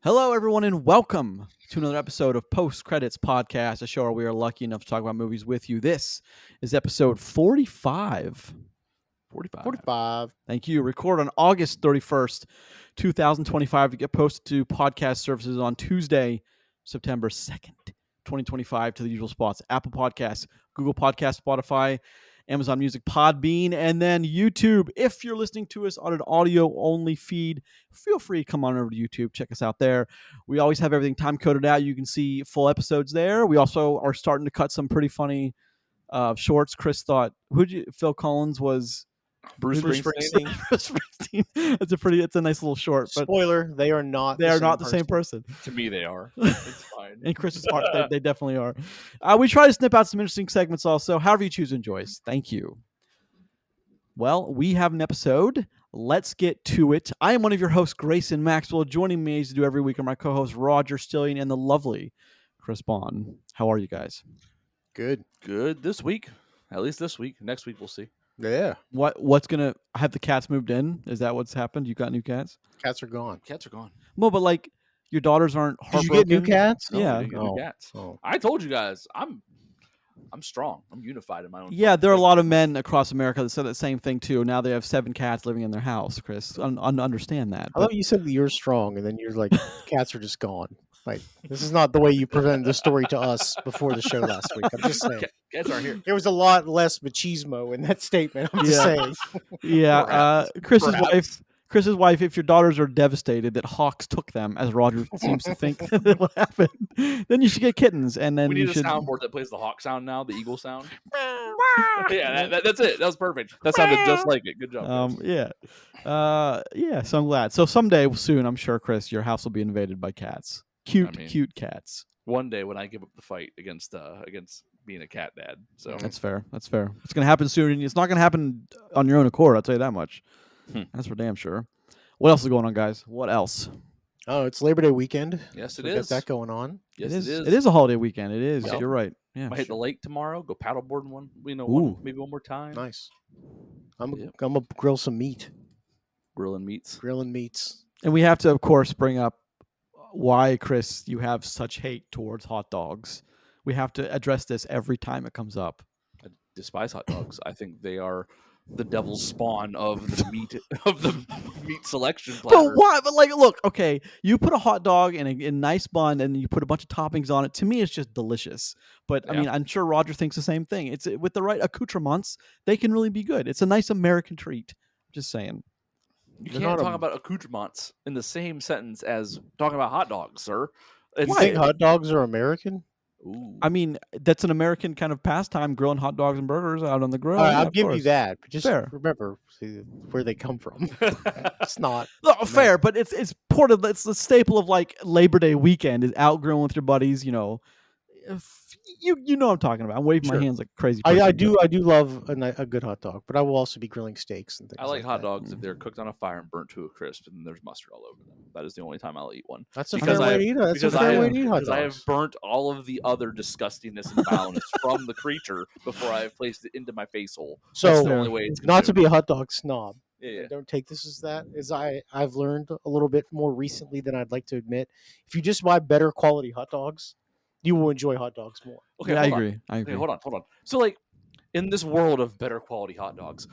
Hello, everyone, and welcome to another episode of Post Credits Podcast, a show where we are lucky enough to talk about movies with you. This is episode 45. 45. Thank you. Record on August 31st, 2025 to get posted to podcast services on Tuesday, September 2nd, 2025 to the usual spots: Apple Podcasts, Google Podcasts, Spotify, Amazon Music, Podbean, and then YouTube. If you're listening to us on an audio-only feed, feel free to come on over to YouTube. Check us out there. We always have everything time-coded out. You can see full episodes there. We also are starting to cut some pretty funny shorts. Chris thought Phil Collins was Bruce Springsteen. Bruce Springsteen. It's a nice little short. But Spoiler: they are not. They are not the same person. To me, they are. It's fine. In Chris's heart, they definitely are. We try to snip out some interesting segments also. However you choose to enjoy us. Thank you. Well, we have an episode. Let's get to it. I am one of your hosts, Grayson Maxwell. Joining me as I do every week are my co-hosts, Roger Stillion and the lovely Chris Boughan. How are you guys? Good. Good this week. At least this week. Next week, we'll see. Yeah. What's going to have the cats moved in? Is that what's happened? You got new cats? Cats are gone. Cats are gone. Well, but like your daughters aren't Did heartbroken. you get new cats? No, Yeah. we didn't get new cats. I told you guys, I'm strong. I'm unified in my own. Yeah, there are a lot of men across America that said that same thing too. Now they have 7 cats living in their house, Chris. Understand that. I thought you said that you're strong, and then you're like, cats are just gone. Like, this is not the way you presented the story to us before the show last week. I'm just saying. Cats aren't here. There was a lot less machismo in that statement. I'm just saying. Yeah, Chris's Perhaps. wife, if your daughters are devastated that hawks took them, as Roger seems to think that will happen, then you should get kittens, and then We you need should. a soundboard that plays the hawk sound now, the eagle sound. Yeah, that's it. That was perfect. That sounded just like it. Good job. Yeah. So I'm glad. So someday soon, I'm sure, Chris, your house will be invaded by cats. Cute cats. One day when I give up the fight against being a cat dad. So That's fair. It's gonna happen soon, and it's not gonna happen on your own accord. I'll tell you that much. That's for damn sure. What else is going on, guys? What else? Oh, it's Labor Day weekend. yes, So it we got is. that going on. Yes, It is a holiday weekend. It is. Yep. You're right. Yeah. Might hit the lake tomorrow. Go paddleboarding one. Ooh. Maybe one more time. Nice. I'm Yep. gonna grill some meat. Grilling meats. Grilling meats. And we have to, of course, bring up why, Chris, you have such hate towards hot dogs. We have to address this every time it comes up. I despise hot dogs. I think they are the devil's spawn of the meat selection platter. But why? But like, look, okay, you put a hot dog in a nice bun and you put a bunch of toppings on it. To me, it's just delicious. But I Yeah. mean, I'm sure Roger thinks the same thing. It's with the right accoutrements, they can really be good. It's a nice American treat. Just saying. You They're can't not talk about accoutrements in the same sentence as talking about hot dogs, sir. You think hot dogs are American? Ooh. I mean, that's an American kind of pastime, grilling hot dogs and burgers out on the grill. All right, Yeah, I'll of give you course. that. But just Fair. remember where they come from. It's not. No, fair, but it's it's the staple of like Labor Day weekend is out grilling with your buddies. You know, you know what I'm talking about. I'm waving my Sure. hands like a crazy. I person, do love a good hot dog, but I will also be grilling steaks and things. I like hot that. dogs if they're cooked on a fire and burnt to a crisp, and there's mustard all over them. That is the only time I'll eat one. That's a Because fair I way have- to eat it. That's a because I fair way have- to eat hot Because I have dogs. burnt all of the other disgustingness and foulness from the creature before I have placed it into my face hole. That's the So, only way it's not to consumed. be a hot dog snob, Yeah. and don't take this as that. Is I've learned a little bit more recently than I'd like to admit. If you just buy better quality hot dogs, you will enjoy hot dogs more. Okay, Yeah, I hold on. agree. I agree. Okay, hold on. So, like, in this world of better quality hot dogs,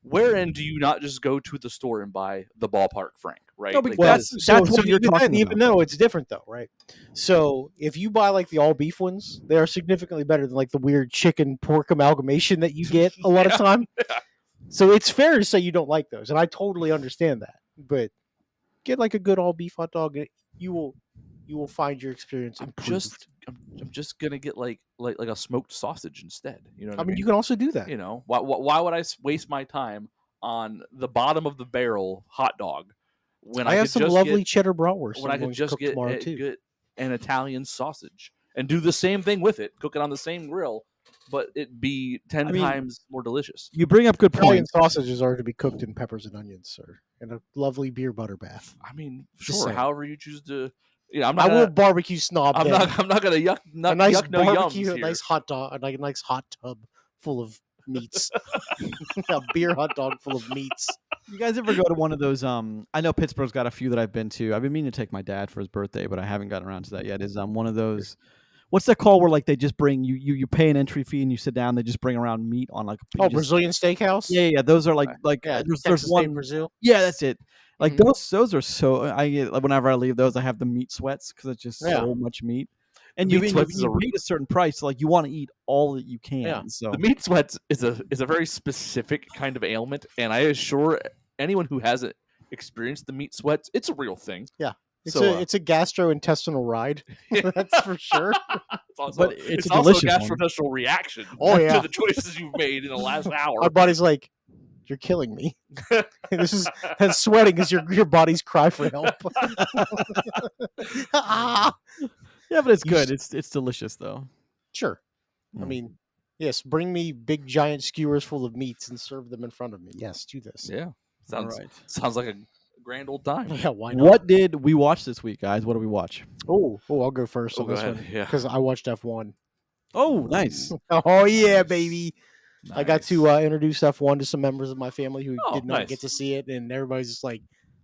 wherein do you not just go to the store and buy the ballpark Frank, right? No, but Like, that's- what you're talking Even about. though it's different though, right? So if you buy like the all beef ones, they are significantly better than like the weird chicken pork amalgamation that you get a lot of time. So it's fair to say you don't like those, and I totally understand that. But get like a good all beef hot dog, and you will find your experience I'm improved. just gonna get like a smoked sausage instead. You know what I I mean, mean? you can also do that. You know, why would I waste my time on the bottom of the barrel hot dog when I I have could some just lovely get, cheddar bratwurst. when I'm I could going to just cook get, tomorrow too. get an Italian sausage and do the same thing with it, cook it on the same grill, but it be 10 mean, times more delicious. You bring up good Italian points. sausages are to be cooked in peppers and onions, sir, and a lovely beer butter bath. I mean, Just sure, saying. however you choose to. You know, I will barbecue snob. I'm them. not gonna yuck a nice yuck no barbecue, yums a here. nice hot dog, like a nice hot tub full of meats, a beer hot dog full of meats. You guys ever go to one of those? I know Pittsburgh's got a few that I've been to. I've been meaning to take my dad for his birthday, but I haven't gotten around to that yet. Is one of those? What's that called? Where like they just bring you pay an entry fee and you sit down. They just bring around meat on like. Oh, Brazilian Steakhouse. Yeah. Those are like Yeah, there's Texas one. State, Brazil. Yeah, that's it. Like Mhm. those are so. I get like, whenever I leave those, I have the meat sweats because it's just so much meat. And Meat sweats is you paid a certain price, so like you want to eat all that you can. Yeah. So the meat sweats is a very specific kind of ailment, and I assure anyone who hasn't experienced the meat sweats, it's a real thing. Yeah. It's So, a gastrointestinal ride. That's for sure. It's also, But it's a also a delicious one. gastrointestinal reaction Oh, yeah. to the choices you've made in the last hour. My body's like, you're killing me. That sweating is your body's cry for help. Ah! yeah, but it's You good. It's delicious though. Sure. I mean, yes, bring me big giant skewers full of meats and serve them in front of me. Yes, do this. Yeah, All right. sounds like a grand old time. Yeah, why not? What did we watch this week, guys? What did we watch? Oh, I'll go first on go this ahead, one. yeah. Because I watched F1. Oh, nice. Oh, yeah, baby. I got Nice. to introduce F1 to some members of my family who Oh, did not nice. get to see it, and everybody's just like,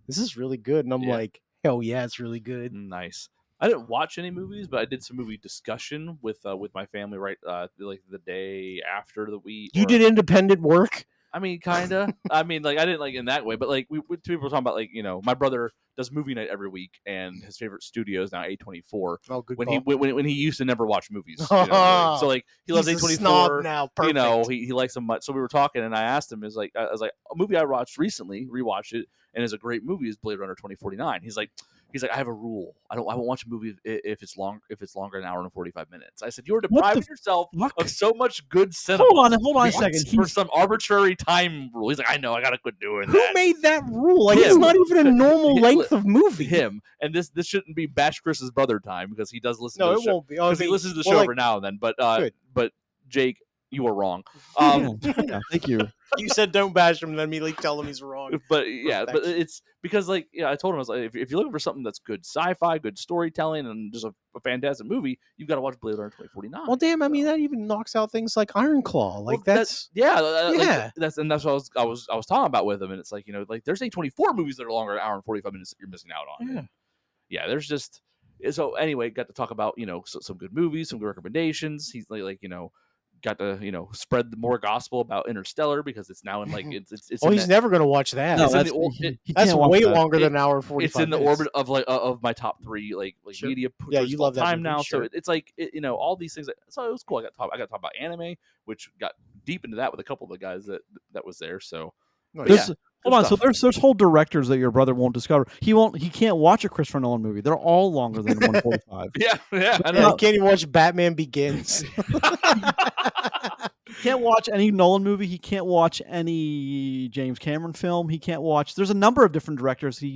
"This is really good," and I'm Yeah. like, "Hell yeah, it's really good." Nice. I didn't watch any movies, but I did some movie discussion with my family right like the day after the week. You did independent work. I mean, kinda. I mean, like I didn't like in that way, but like we two people were talking about like my brother does movie night every week, and his favorite studio is now A24. Oh, good. When call. when he used to never watch movies, so like he loves He's a A24 snob now. Perfect. he likes them much. So we were talking, and I asked him, I was like, a movie I watched recently, rewatched it, and is a great movie is Blade Runner 2049. He's like, I have a rule. I won't watch a movie if it's longer than an hour and 45 minutes. I said, you're depriving yourself of so much good cinema. Hold on a second. For some arbitrary time rule. He's like, I know, I gotta quit doing Who that. made that rule? Like, it's Him. not even a normal length of movie. Him. And this shouldn't be Bash Chris's brother time because he does listen No, to the it show. won't be. Because he listens to the show every now and then. But Jake, you were wrong. Yeah, thank you. You said don't bash him, and then immediately tell him he's wrong. But yeah, but it's because like I told him I was like, if you're looking for something that's good sci-fi, good storytelling, and just a fantastic movie, you've got to watch Blade Runner 2049. Well, damn, I mean that even knocks out things like Iron Claw. Like that's yeah. That's what I was talking about with him, and it's like like there's A24 movies that are longer, an hour and 45 minutes that you're missing out on. Yeah. There's just so anyway, got to talk about some good movies, some good recommendations. He's like got to spread more gospel about Interstellar because it's now in like it's he's never going to watch that. No, it's that's way longer than an hour and 45 it's in the minutes. orbit of like of my top three like Sure. media Yeah, you love that time movie, now. sure. So it's like all these things. So it was cool. I got to talk about anime, which got deep into that with a couple of the guys that was there. So Hold on, so there's whole directors that your brother won't discover. He can't watch a Christopher Nolan movie. They're all longer than 145. yeah, I Yeah, know. he can't even watch Batman Begins. He can't watch any Nolan movie. He can't watch any James Cameron film. He can't watch. There's a number of different directors. He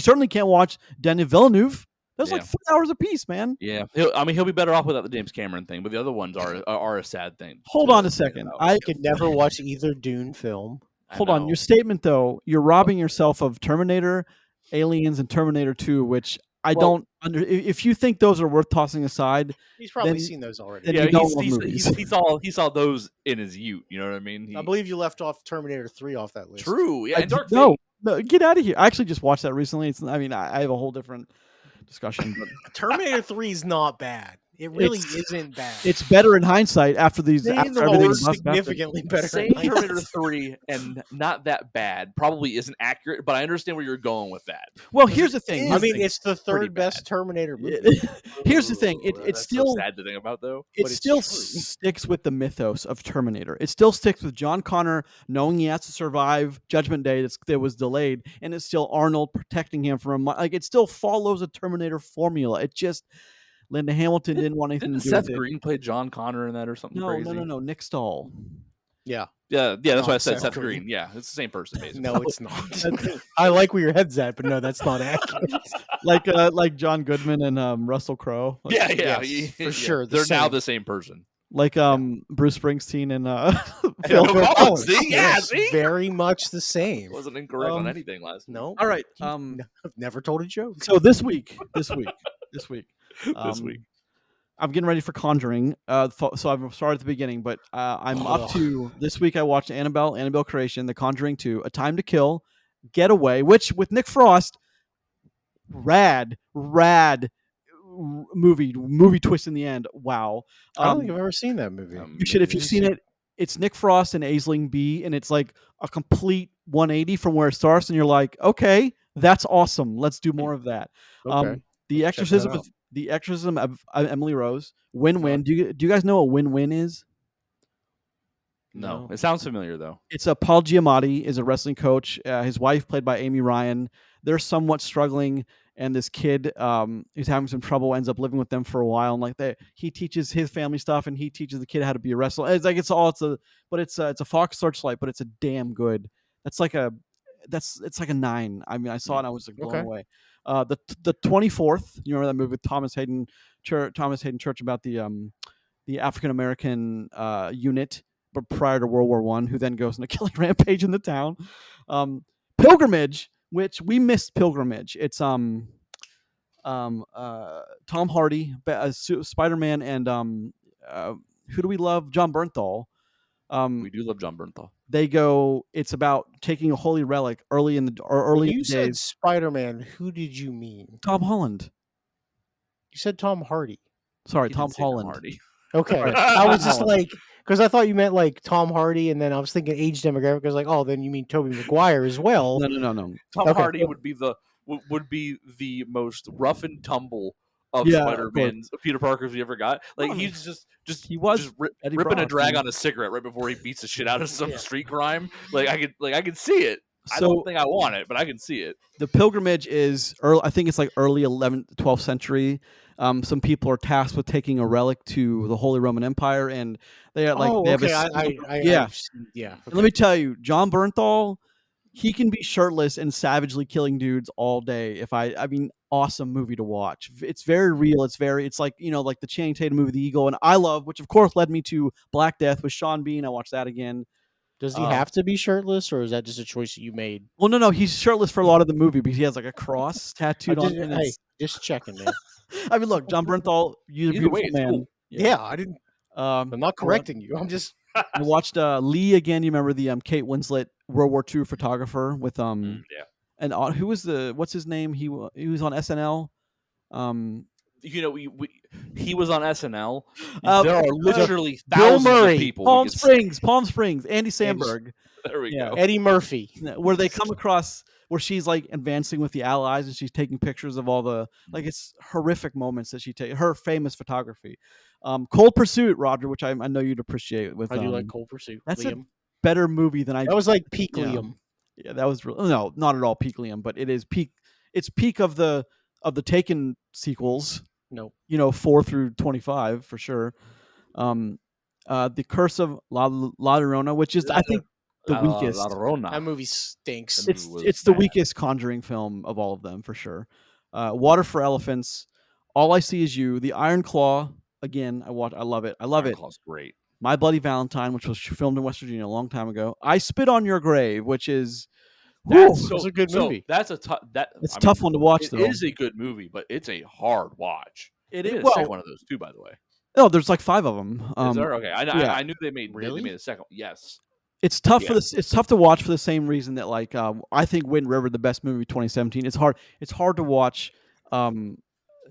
certainly can't watch Denis Villeneuve. That's like 3 hours apiece, man. Yeah, he'll be better off without the James Cameron thing, but the other ones are a sad thing. Hold on a second. I could never watch either Dune film. Hold on. Your statement, though, you're robbing yourself of Terminator, Aliens, and Terminator 2, which I don't under. If you think those are worth tossing aside, he's probably seen those already. Then he saw those in his youth. You know what I mean? I believe you left off Terminator 3 off that list. True. Yeah. No, get out of here. I actually just watched that recently. I have a whole different discussion. But Terminator 3 is not bad. It really isn't bad. It's better in hindsight after everything. Significantly better. Saying Terminator 3 and not that bad probably isn't accurate, but I understand where you're going with that. Well, here's the thing. I mean, it's the third best Terminator movie. Here's the thing. It's still so sad to think about, though. It still sticks with the mythos of Terminator. It still sticks with John Connor knowing he has to survive Judgment Day that was delayed, and it's still Arnold protecting him from like it still follows a Terminator formula. It just Linda Hamilton didn't want anything to do with it. Seth Green play John Connor in that or something crazy? No. Nick Stahl. Yeah. That's why I said Seth Green. Yeah, it's the same person, basically. No, it's not. I like where your head's at, but no, that's not accurate. like John Goodman and Russell Crowe. For sure. They're now the same person. Like Bruce Springsteen and Phil Collins. See? Very much the same. Wasn't incorrect on anything last week. No. All right. I've never told a joke. So this week. I'm getting ready for Conjuring. So I've started at the beginning, but I'm up to this week. I watched Annabelle Creation, The Conjuring 2, A Time to Kill, Getaway, which with Nick Frost, rad movie twist in the end. Wow. I don't think I've ever seen that movie. You should, if you've seen it. It's Nick Frost and Aisling B, and it's like a complete 180 from where it starts, and you're like, okay, that's awesome. Let's do more of that. Okay. The Exorcism of Emily Rose, Win-Win. Do you guys know what Win-Win is? No, it sounds familiar though. It's Paul Giamatti is a wrestling coach. His wife, played by Amy Ryan, they're somewhat struggling, and this kid who's having some trouble ends up living with them for a while. And he teaches his family stuff, and he teaches the kid how to be a wrestler. It's a Fox Searchlight, but it's a damn good. It's like a 9. I mean, I saw it and I was like blown away. The 24th, you remember that movie with Thomas Hayden Church about the African American unit, but prior to World War I, who then goes on a killing rampage in the town. Pilgrimage, which we missed. Pilgrimage. It's Tom Hardy, Spider-Man, and who do we love? John Bernthal. We do love John Bernthal. It's about taking a holy relic early in the When you days. said Spider-Man, who did you mean? Tom Holland. You said Tom Hardy. Sorry, He Tom did say Tom Holland. Hardy. Okay. I was just like, because I thought you meant like Tom Hardy, and then I was thinking age demographic. I was like, oh, then you mean Tobey Maguire as well. No. Tom Okay. Hardy would be the most rough and tumble of Yeah, Spider-Man's Peter Parker's we ever got. Like he's just Eddie ripping a Brock, drag man. on a cigarette right before he beats the shit out of some street crime. Like I could see it. I So- don't think I want it, but I can see it. The pilgrimage is early, I think it's like early 11th, 12th century. Some people are tasked with taking a relic to the Holy Roman Empire, and they are like, they have okay. And let me tell you, John Bernthal, he can be shirtless and savagely killing dudes all day. I mean, awesome movie to watch. It's very real. It's like, like the Channing Tatum movie, The Eagle, and I love, which of course led me to Black Death with Sean Bean. I watched that again. Does he have to be shirtless, or is that just a choice that you made? Well, no, he's shirtless for a lot of the movie because he has like a cross tattooed on him. Hey, just checking, man. I mean, look, John Bernthal, you're a Either way, beautiful it's man. cool. Yeah, I didn't. I'm I'm not correcting you. I'm just. I watched Lee again. You remember the Kate Winslet World War II photographer with Yeah. and who was what's his name? He was on SNL. He was on SNL. Uh, There are literally Bill thousands Murray, of people. Palm Springs, Andy Samberg, There we Yeah. go. Eddie Murphy. where they come across where she's like advancing with the Allies and she's taking pictures of all the it's horrific moments that she takes. Her famous photography. Cold Pursuit, Roger, which I know you'd appreciate. With I do like Cold Pursuit. that's Liam. a better movie than I. That was like peak Yeah. Liam. Yeah, that was no, not at all peak Liam, but it is peak. It's peak of the Taken sequels. Nope. 4 through 25 for sure. The Curse of La Llorona, which is I think the weakest. La Llorona. That movie stinks. That It's movie was it's the bad. weakest Conjuring film of all of them for sure. Water for Elephants, All I See Is You, The Iron Claw. Again, I love it. I love Iron it. Claw's great. My Bloody Valentine, which was filmed in West Virginia a long time ago. I Spit on Your Grave, which is That's a good movie. That's a tough. it's a tough one to watch. It Though is a good movie, but it's a hard watch. it They is. made a Well, second one of those too, by the way. no, there's like 5 of them. Is there? Okay, yeah. I knew they made Really? they made a second. Yes. It's tough Yeah. for this. It's tough to watch for the same reason that I think Wind River, the best movie of 2017. It's hard to watch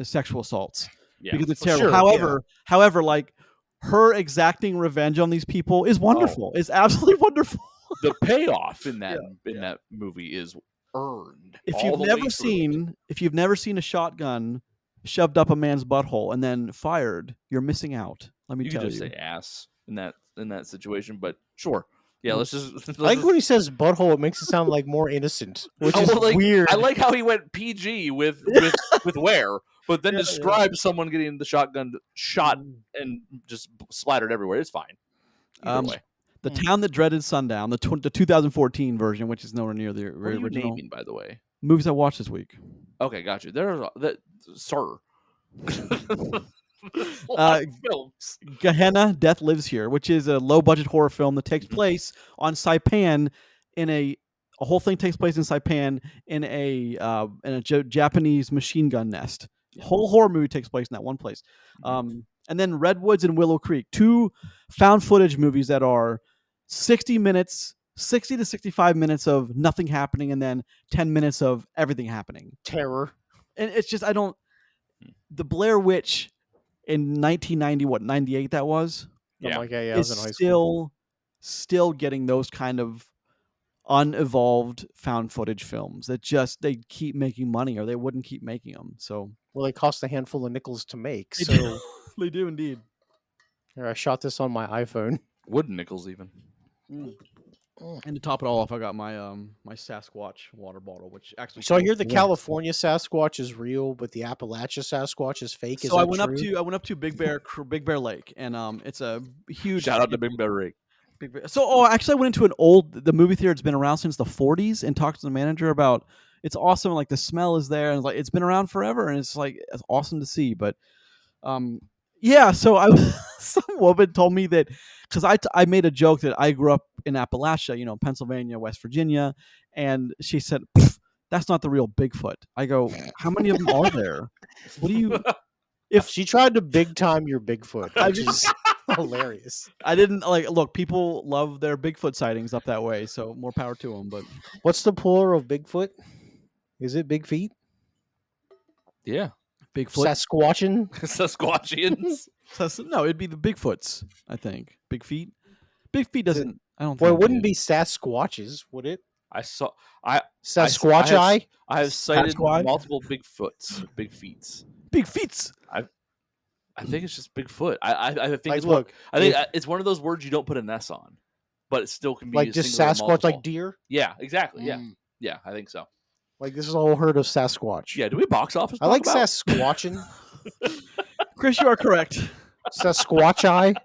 sexual assaults Yeah. because it's Well, terrible. sure, However, like her exacting revenge on these people is wonderful. It's absolutely wonderful. The payoff in that Yeah. that movie is earned. If all you've the way never through. seen a shotgun shoved up a man's butthole and then fired, you're missing out. Let me You tell could you. just say ass in that situation, but sure. Yeah, let's just. I like when he says butthole, it makes it sound like more innocent, which Oh, is well, like, weird. I like how he went PG with where, but then Yeah, describes someone getting the shotgun shot and just splattered everywhere. It's fine. Either way. The Town That Dreaded Sundown, the 2014 version, which is nowhere near the What are you original. naming, by the way? Movies I watched this week. Okay, got you. There's sir. Films. Gehenna, Death Lives Here, which is a low-budget horror film that takes place on Saipan in a whole thing takes place in Saipan in a Japanese machine gun nest. Whole horror movie takes place in that one place. And then Redwoods and Willow Creek, 2 found footage movies that are 60 to 65 minutes of nothing happening, and then 10 minutes of everything happening. Terror. And it's just, the Blair Witch in 1990, 98 that was, Yeah. Like, I was is in high school. still getting those kind of unevolved found footage films that just, they keep making money or they wouldn't keep making them. So Well, they cost a handful of nickels to make. They So do. They do indeed. here, I shot this on my iPhone. Wooden nickels even. And to top it all off, I got my my Sasquatch water bottle, which actually. So I hear the Yeah. California Sasquatch is real, but the Appalachia Sasquatch is fake. Is So that I went true? up to Big Bear Lake, and it's a huge. Shout out to Big Bear Rick. Big Bear. So actually, I went into the movie theater. It's been around since the 40s, and talked to the manager about. It's awesome. Like the smell is there, and it's been around forever, and it's awesome to see. But yeah. So some woman told me that, because I made a joke that I grew up in Appalachia, Pennsylvania, West Virginia, and she said, "That's not the real Bigfoot." I go, "How many of them are there? What do you?" If she tried to big time your Bigfoot, I which is hilarious. I didn't look. People love their Bigfoot sightings up that way, so more power to them. But What's the plural of Bigfoot? Is it big feet? Yeah. Bigfoot, Sasquatchin? Sasquatchians. no, it'd be the Bigfoots. I think Big Feet. Big Feet doesn't. I don't. Well, think it wouldn't be Sasquatches, would it? I saw. Sasquatchi? I have cited Sasquatch? multiple Bigfoots, big feets. Big Feets. I think it's just Bigfoot. I think Like, it's look, I think it's one of those words you don't put an S on, but it still can be like a just singular or Sasquatch, multiple. like deer. Yeah, exactly. Yeah, Mm. yeah, I think so. Like this is a whole herd of Sasquatch. Yeah, do we box office? I like talk about? Sasquatchin. Chris, you are correct. Sasquatchi.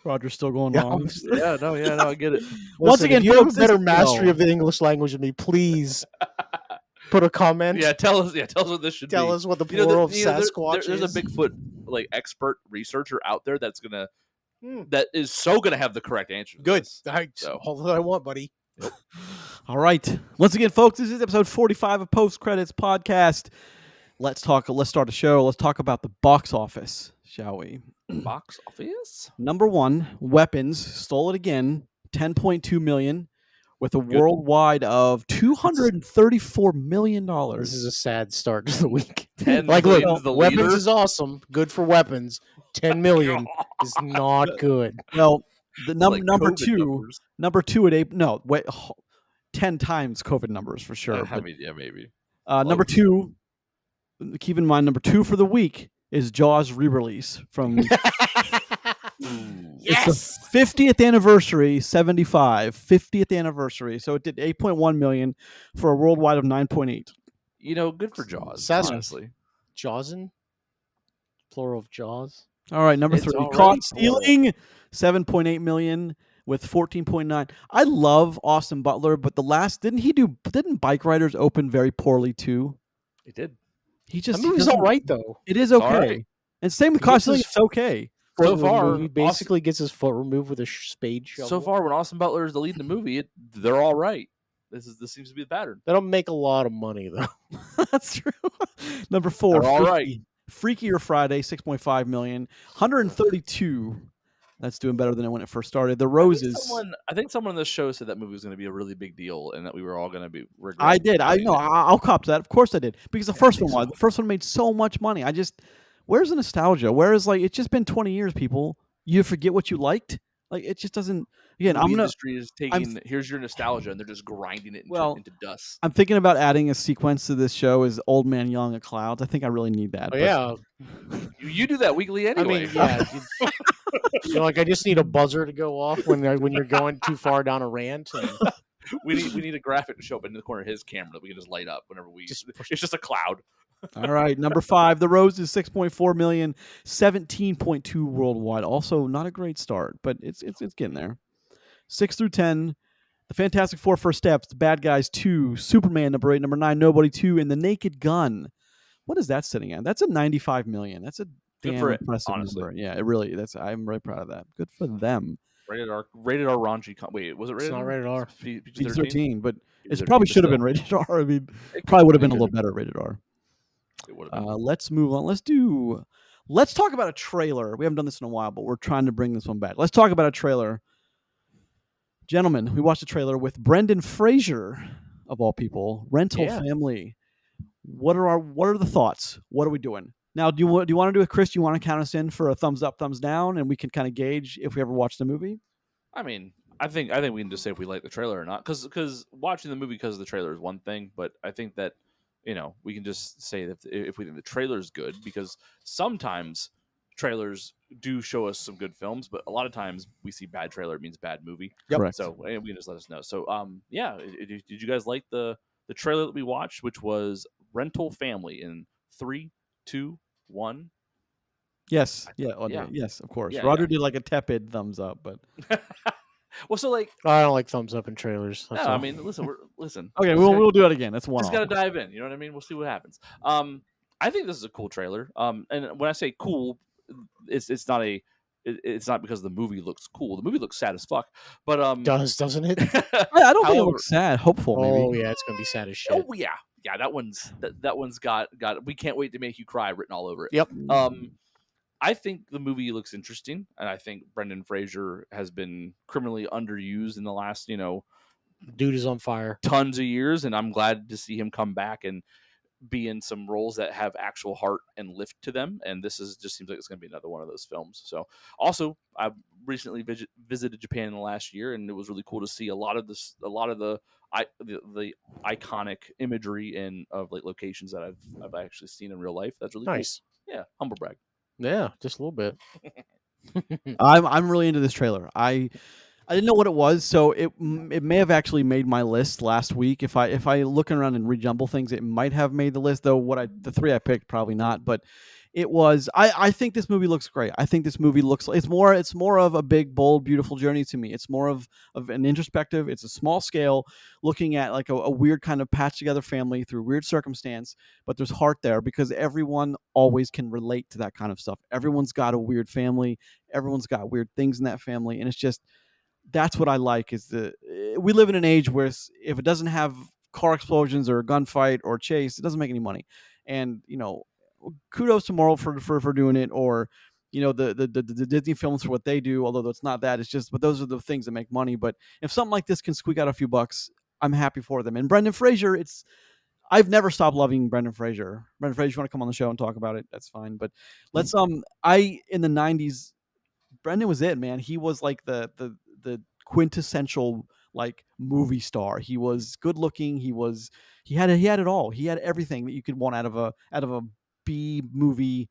Roger's still going Yeah, wrong. Yeah, no, I get it. Once Listen, again, if you have a folks, better this- mastery no. of the English language than me, please put a comment. Yeah, tell us what this should Tell be. us what the You know, plural of there's Sasquatch there's is. a Bigfoot expert researcher out there that's gonna Hmm. that is so gonna have the correct answer. to Good. this. All that I want, buddy. All right. Once again, folks, this is episode 45 of Post Credits Podcast. Let's start the show. Let's talk about the box office, shall we? Box office. Number 1, Weapons, stole it again, 10.2 million, with a worldwide of $234 million. This is a sad start to the week. 10 Like, look, million's the Weapons leader. is awesome. Good for Weapons. 10 million is not good. Well, the Like number COVID 2, numbers. number 2 at 8. No, wait, 10 times COVID numbers for sure. I but, mean, yeah, maybe. number 2, keep in mind, number 2 for the week is Jaws re-release from. It's the 50th anniversary, 50th anniversary. So it did 8.1 million for a worldwide of 9.8. You know, good for Jaws. Sas- Honestly, Jawsin? Plural of Jaws? All right, number It's 3, already Caught plural. Stealing, 7.8 million with 14.9. I love Austin Butler, but didn't Bike Riders open very poorly too? it did. He just That movie's all right, though. It is All okay. right. And same with He Caught gets Stealing, his- it's okay. So Foot far, removed. He basically gets his foot removed with a spade shovel. So far, when Austin Butler is the lead in the movie, they're all right. This seems to be the pattern. They don't make a lot of money, though. That's true. Number 4, They're all right. Freakier Friday, 6.5 million, 132. That's doing better than when it first started. The Roses. I think someone on this show said that movie was going to be a really big deal, and that we were all going to be. I did. I regretting know. it. I'll cop to that. Of course I did. Because the Yeah, first I think one was. so. The first one made so much money. Where's the nostalgia? Whereas it's just been 20 years, people. You forget what you liked. It just doesn't. Again, The I'm movie gonna. industry is taking. Here's your nostalgia, and they're just grinding it into dust. I'm thinking about adding a sequence to this show as Old Man Young at Clouds. I think I really need that. Oh, but- yeah. You do that weekly anyway. I mean, yeah. I just need a buzzer to go off when you're going too far down a rant. And we need a graphic to show up in the corner of his camera that we can just light up whenever we. It's just a cloud. All right, number 5, The Roses, 6.4 million, 17.2 worldwide. Also, not a great start, but it's getting there. 6 through 10, The Fantastic Four: First Steps, The Bad Guys 2, Superman number 8, number 9, Nobody 2, and The Naked Gun. What is that sitting at? That's a 95 million. That's a Good damn for it, impressive honestly. number. Yeah, it really. I'm really proud of that. Good for them. Rated R raunchy. Wait, was it rated? It's not rated R. PG-13, but it PG-13, probably but should have been still. rated R. I mean, It probably would have been a could- little better rated R. It would have been. Let's move on. Let's do Let's talk about a trailer. We haven't done this in a while, but we're trying to bring this one back. Let's talk about a trailer. Gentlemen, we watched a trailer with Brendan Fraser, of all people, Rental Yeah. Family. What are the thoughts? What are we doing? Now, do you want to do it, Chris? Do you want to count us in for a thumbs up, thumbs down, and we can kind of gauge if we ever watch the movie? I mean, I think we can just say if we like the trailer or not, because watching the movie because of the trailer is one thing, but I think that we can just say that if we think the trailer is good, because sometimes trailers do show us some good films, but a lot of times we see bad trailer, it means bad movie. Yep. Correct. So we can just let us know. So did you guys like the trailer that we watched, which was Rental Family in 3, 2, 1? Yes. Yeah. Yes, of course. Yeah, Roger yeah. did like a tepid thumbs up, but Well, so like, I don't like thumbs up in trailers. no, That's all. I mean, listen. okay, Just we'll do it again. That's one just off. got to dive in. You know what I mean? We'll see what happens. I think this is a cool trailer. And when I say cool, it's not because the movie looks cool. The movie looks sad as fuck. But Doesn't it? I don't think it However- looks sad. Hopeful, maybe. Oh yeah, it's gonna be sad as shit. oh yeah, that one's got. We can't wait to make you cry written all over it. Yep. I think the movie looks interesting, and I think Brendan Fraser has been criminally underused in the last, Dude is on fire. tons of years, and I'm glad to see him come back and be in some roles that have actual heart and lift to them. And this just seems like it's going to be another one of those films. So, also, I recently visited Japan in the last year, and it was really cool to see a lot of the iconic imagery and of like locations that I've actually seen in real life. That's really Nice. cool. Yeah, humble brag. Yeah, just a little bit. I'm really into this trailer. I didn't know what it was, so it may have actually made my list last week. If I looking around and rejumble things, it might have made the list. Though the three I picked probably not, but it was. I think this movie looks great. I think this movie looks. It's more of a big, bold, beautiful journey to me. It's more of an introspective. It's a small scale, looking at like a weird kind of patched together family through weird circumstance, but there's heart there because everyone always can relate to that kind of stuff. Everyone's got a weird family. Everyone's got weird things in that family, and it's just. That's what I like is we live in an age where if it doesn't have car explosions or a gunfight or chase, it doesn't make any money. And, kudos to Marvel for doing it, or, the Disney films for what they do, although it's not that. It's just, but those are the things that make money. But if something like this can squeak out a few bucks, I'm happy for them. And Brendan Fraser, I've never stopped loving Brendan Fraser. Brendan Fraser, you want to come on the show and talk about it? That's fine. But let's, in the 90s, Brendan was it, man. He was like the quintessential like movie star. He was good looking. He had it all. He had everything that you could want out of a B movie,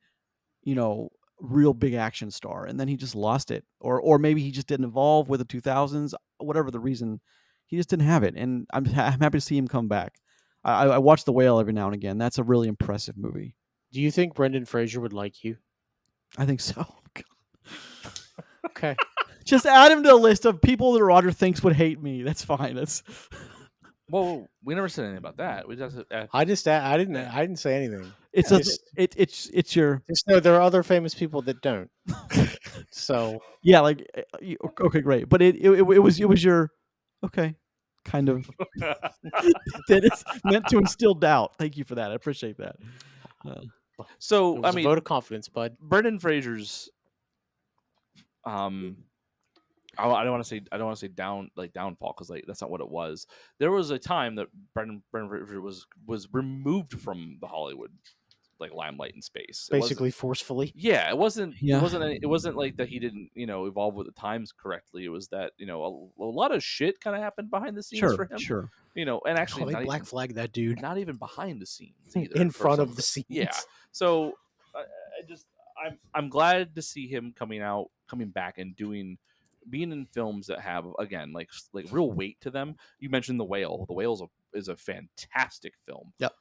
real big action star. And then he just lost it, or maybe he just didn't evolve with the 2000s. Whatever the reason, he just didn't have it. And I'm happy to see him come back. I watch The Whale every now and again. That's a really impressive movie. Do you think Brendan Fraser would like you? I think so. Okay. Just add him to a list of people that Roger thinks would hate me. That's fine. That's Well, we never said anything about that. We just I didn't say anything. it's it's your Just know there are other famous people that don't. So yeah, like okay, great. But it was your okay, kind of that is meant to instill doubt. Thank you for that. I appreciate that. so it I was mean, a vote of confidence, bud. Brendan Fraser's I don't want to say downfall because like that's not what it was. There was a time that Brendan Fraser was removed from the Hollywood like limelight and space. Basically forcefully. Yeah, it wasn't. Yeah. It wasn't like that he didn't evolve with the times correctly. It was that a lot of shit kind of happened behind the scenes for him. Sure. And actually They black flag that dude not even behind the scenes either. in for front some of the scenes. Yeah. So I'm glad to see him coming back and being in films that have again like real weight to them. You mentioned The Whale. The Whale is a fantastic film. Yep.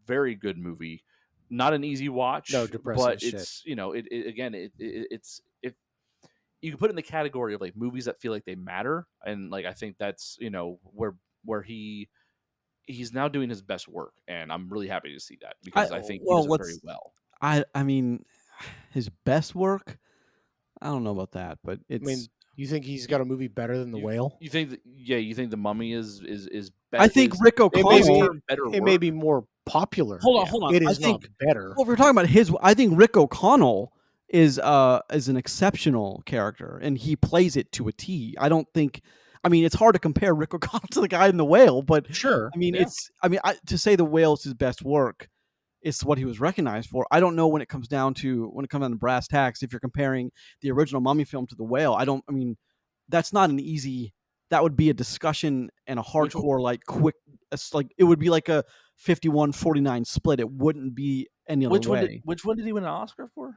Very good movie. Not an easy watch. No, depressing but shit. it's it's if you can put it in the category of like movies that feel like they matter, and like I think that's where he's now doing his best work, and I'm really happy to see that because I think he does it very well. I mean, his best work. I don't know about that, but it's. I mean, you think he's got a movie better than The Whale? You think you think The Mummy is better? I think Rick O'Connell. better. It may be more popular. Hold on. It I is not think better. Well, if we're talking about I think Rick O'Connell is an exceptional character, and he plays it to a T. I don't think. I mean, it's hard to compare Rick O'Connell to the guy in The Whale, but Sure. I mean, Yeah. to say The Whale is his best work, it's what he was recognized for. I don't know when it comes down to brass tacks. If you're comparing the original Mummy film to The Whale, I mean, that's not an easy. That would be a discussion and a Which one? hardcore, quick. It's like it would be like a 51-49 split. It wouldn't be any other way. Which one did he win an Oscar for?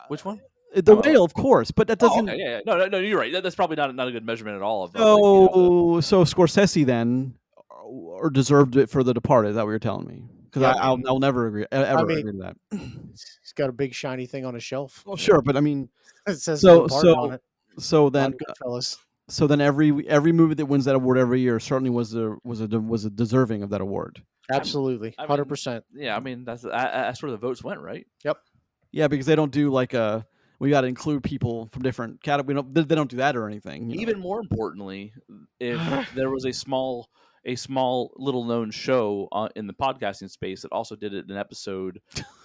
Which one? The Whale, of course, but that doesn't. Oh, okay, yeah. No, you're right. That's probably not a good measurement at all. Of So Scorsese then, or deserved it for The Departed. Is that what you're telling me? Because Yeah. I'll never agree. Agree to that. He's got a big shiny thing on his shelf. Well, sure, but I mean, It says so The Departed on it. so then Not Goodfellas. so then every movie that wins that award every year certainly was a deserving of that award. Absolutely, I mean, 100%. Yeah, I mean that's where the votes went, right? Yep. Yeah, because they don't do we got to include people from different categories. They don't do that or anything. Even more importantly, if there was a small little known show in the podcasting space that also did an episode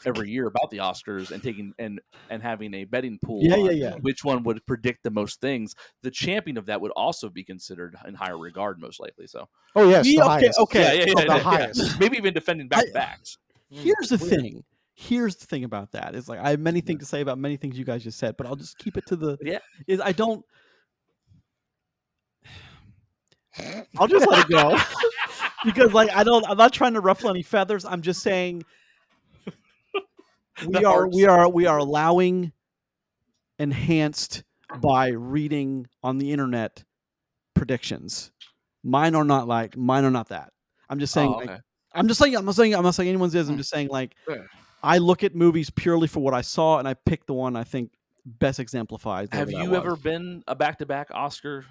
every year about the Oscars and taking and having a betting pool on which one would predict the most things, the champion of that would also be considered in higher regard, most likely. So yes, the highest. Okay, the highest. Maybe even defending back-to-backs. Here's the thing. Here's the thing about that. It's like I have many things to say about many things you guys just said, but I'll just keep it to the. Is I don't. I'll just let it go because I'm not trying to ruffle any feathers. I'm just saying we are allowing enhanced by reading on the internet predictions. Mine are not that. I'm just saying I'm not saying anyone's is. I'm just saying I look at movies purely for what I saw and I pick the one I think best exemplifies. Have you ever been a back-to-back Oscar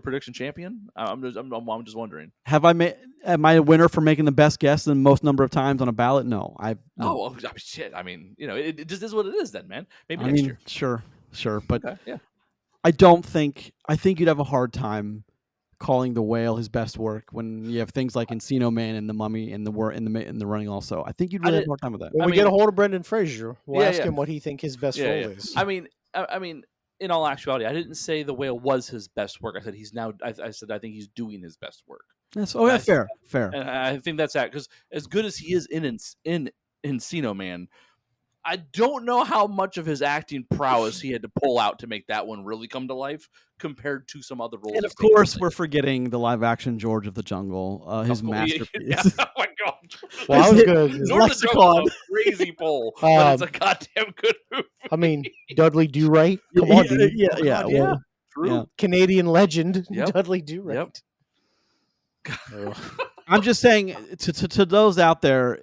prediction champion? I'm just wondering. Am I a winner for making the best guess the most number of times on a ballot? No. No. Oh, shit. I mean, it just is what it is then, man. Maybe next year. Sure. But yeah. I think you'd have a hard time calling The Whale his best work when you have things like Encino Man and The Mummy and the Running also. I think you'd really have a hard time with that. When we get a hold of Brendan Fraser, we'll ask him what he think his best role is. I mean, in all actuality, I didn't say The Whale was his best work. I said I said I think he's doing his best work. Fair. And I think that's that, because as good as he is in Encino Man, I don't know how much of his acting prowess he had to pull out to make that one really come to life compared to some other roles. And of course, we're forgetting the live-action George of the Jungle, his masterpiece. Oh my god! Well, I was good. George of the Jungle is a crazy poll, but it's a goddamn good movie. I mean, Dudley Do Right. Come on, dude. Yeah. True. Yeah. Canadian legend, Yep. Dudley Do Right. Yep. I'm just saying to those out there,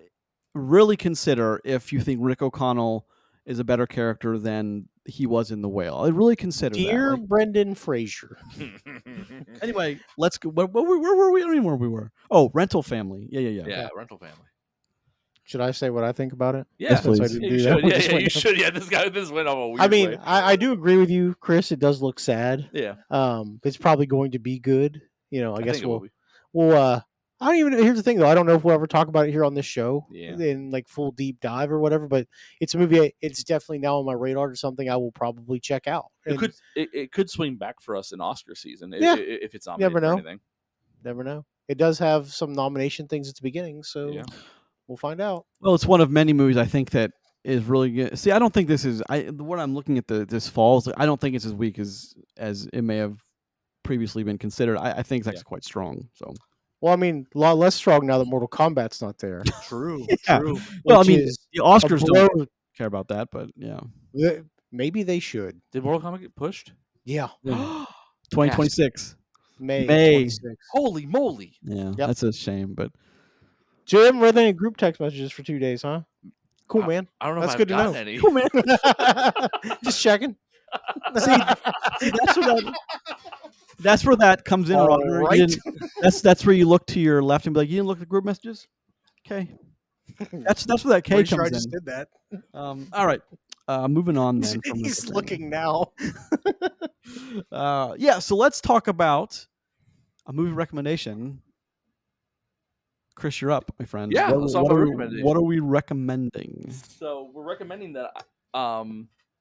really consider if you think Rick O'Connell is a better character than he was in The Whale. I really consider Dear that. Brendan Fraser. Anyway, let's go. Where were we? I don't even know where we were. Oh, Rental Family. Yeah, Rental Family. Should I say what I think about it? Yeah, please. I didn't you do should. that. You should. Yeah, this went off a weird I mean, way. I do agree with you, Chris. It does look sad. Yeah. It's probably going to be good. I guess think it will be. we'll I don't even. Here's the thing, though. I don't know if we'll ever talk about it here on this show in full deep dive or whatever. But it's a movie. It's definitely now on my radar or something I will probably check out. It could swing back for us in Oscar season if it's nominated Never know. for anything. Never know. It does have some nomination things at the beginning, so we'll find out. Well, it's one of many movies I think that is really good. See, I don't think this is. What I'm looking at this fall is I don't think it's as weak as it may have previously been considered. I think it's actually quite strong. So. Well, I mean, a lot less strong now that Mortal Kombat's not there. True. True. Well, I mean, the Oscars don't care about that, but maybe they should. Did Mortal Kombat get pushed? Yeah. 2026. May. 26. Holy moly! Yeah, that's a shame. But so you haven't read any group text messages for 2 days, huh? Cool, man. I don't know. That's if good I've to know. gotten any. Cool, man. Just checking. See, that's where that comes in. Right. That's where you look to your left and be like, you didn't look at the group messages. Okay, that's where that K comes I in. just did that. All right, moving on then. He's looking now. So let's talk about a movie recommendation Chris, you're up, my friend. Yeah, What, let's talk what about are, recommendations. what are we recommending? So we're recommending that.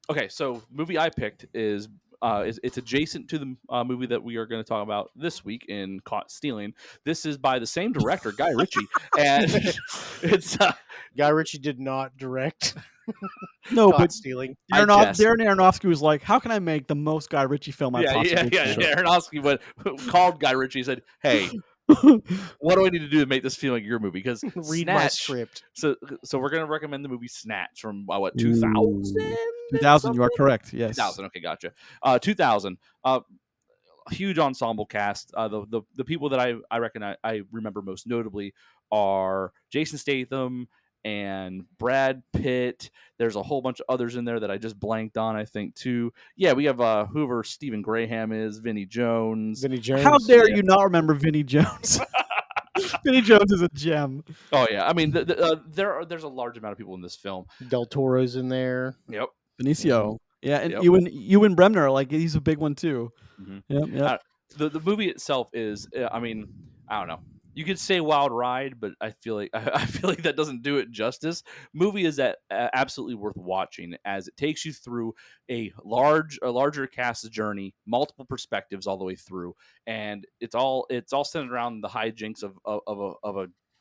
Okay, so movie I picked is it's adjacent to the movie that we are going to talk about this week in Caught Stealing. This is by the same director, Guy Ritchie, and it's Guy Ritchie did not direct No, Caught but Stealing. I jest. Darren Aronofsky was like, "How can I make the most Guy Ritchie film I yeah. possibly can?" Aronofsky called Guy Ritchie and said, "Hey, what do I need to do to make this feel like your movie?" Because Read my Snatch. script. So we're going to recommend the movie Snatch from what Ooh. 2000? 2000, you are correct. Yes. 2000. Okay, gotcha. 2000. Huge ensemble cast. The people that I reckon I remember most notably are Jason Statham and Brad Pitt. There's a whole bunch of others in there that I just blanked on, I think, too. Yeah, we have whoever Stephen Graham is, Vinnie Jones. Vinnie Jones. How dare you not remember Vinnie Jones? Vinnie Jones is a gem. Oh yeah, I mean there's a large amount of people in this film. Del Toro's in there. Yep. Benicio. Yeah, and Yep. Ewan Bremner, like he's a big one too. Mm-hmm. Yep. The movie itself is, I mean, I don't know. You could say wild ride, but I feel like that doesn't do it justice. Movie is absolutely worth watching as it takes you through a larger cast journey, multiple perspectives all the way through, and it's all centered around the hijinks of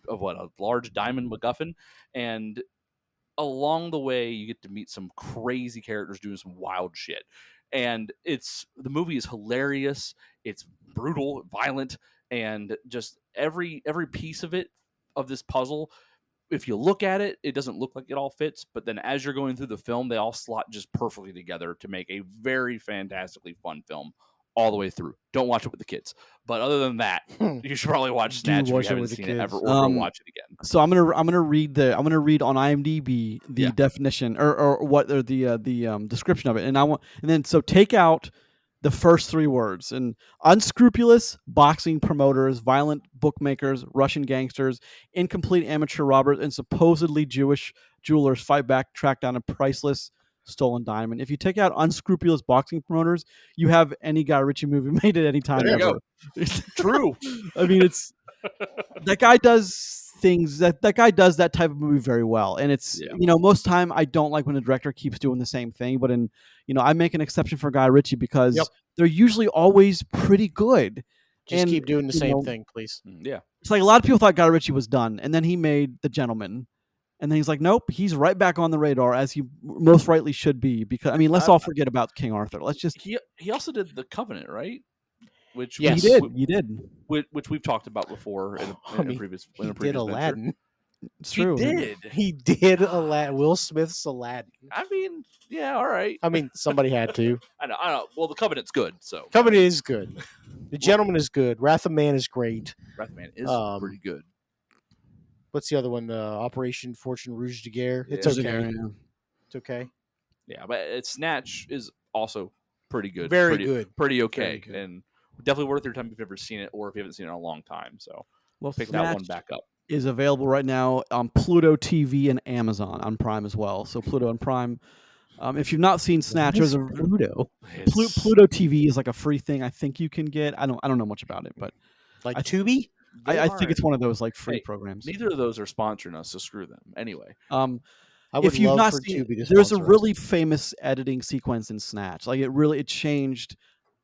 a large diamond MacGuffin, and along the way you get to meet some crazy characters doing some wild shit. And the movie is hilarious. It's brutal, violent, and just every piece of this puzzle, if you look at it, it doesn't look like it all fits, but then as you're going through the film, they all slot just perfectly together to make a very fantastically fun film all the way through. Don't watch it with the kids, but other than that, you should probably watch Snatch if you haven't seen it ever, or go watch it again. So I'm gonna read on IMDb the definition or what or the description of it, so take out the first three words: and unscrupulous boxing promoters, violent bookmakers, Russian gangsters, incomplete amateur robbers, and supposedly Jewish jewelers fight back, track down a priceless stolen diamond. If you take out unscrupulous boxing promoters, you have any Guy Ritchie movie made at any time There you ever. go. True. I mean, it's that guy does things that guy does that type of movie very well, and it's most time I don't like when a director keeps doing the same thing, but I make an exception for Guy Ritchie because they're usually always pretty good. Just keep doing the same thing, please. Yeah, it's like a lot of people thought Guy Ritchie was done, and then he made The Gentleman. And then he's like, nope, he's right back on the radar, as he most rightly should be. Because let's all forget about King Arthur. Let's just. He also did The Covenant, right? Which he did. He did. Which we've talked about before in a previous. He did Aladdin. It's true. He did Aladdin. Will Smith's Aladdin. I mean, yeah, all right. I mean, somebody had to. I know. Well, The Covenant's good, so. Covenant is good. The Gentleman is good. Wrath of Man is great. Wrath of Man is pretty good. What's the other one? Operation Fortune Rouge de Guerre. It's okay. It's okay. Yeah, but Snatch is also pretty good. Very good. Pretty okay. Good. And definitely worth your time if you've ever seen it or if you haven't seen it in a long time. So pick that one back up. Is available right now on Pluto TV and Amazon on Prime as well. So Pluto and Prime. If you've not seen Snatch, there's a Pluto TV is like a free thing I think you can get. I don't know much about it, but like Tubi. I think it's one of those like free programs. Neither of those are sponsoring us, so screw them. Anyway, if you've not seen, there's a really famous editing sequence in Snatch. Like it changed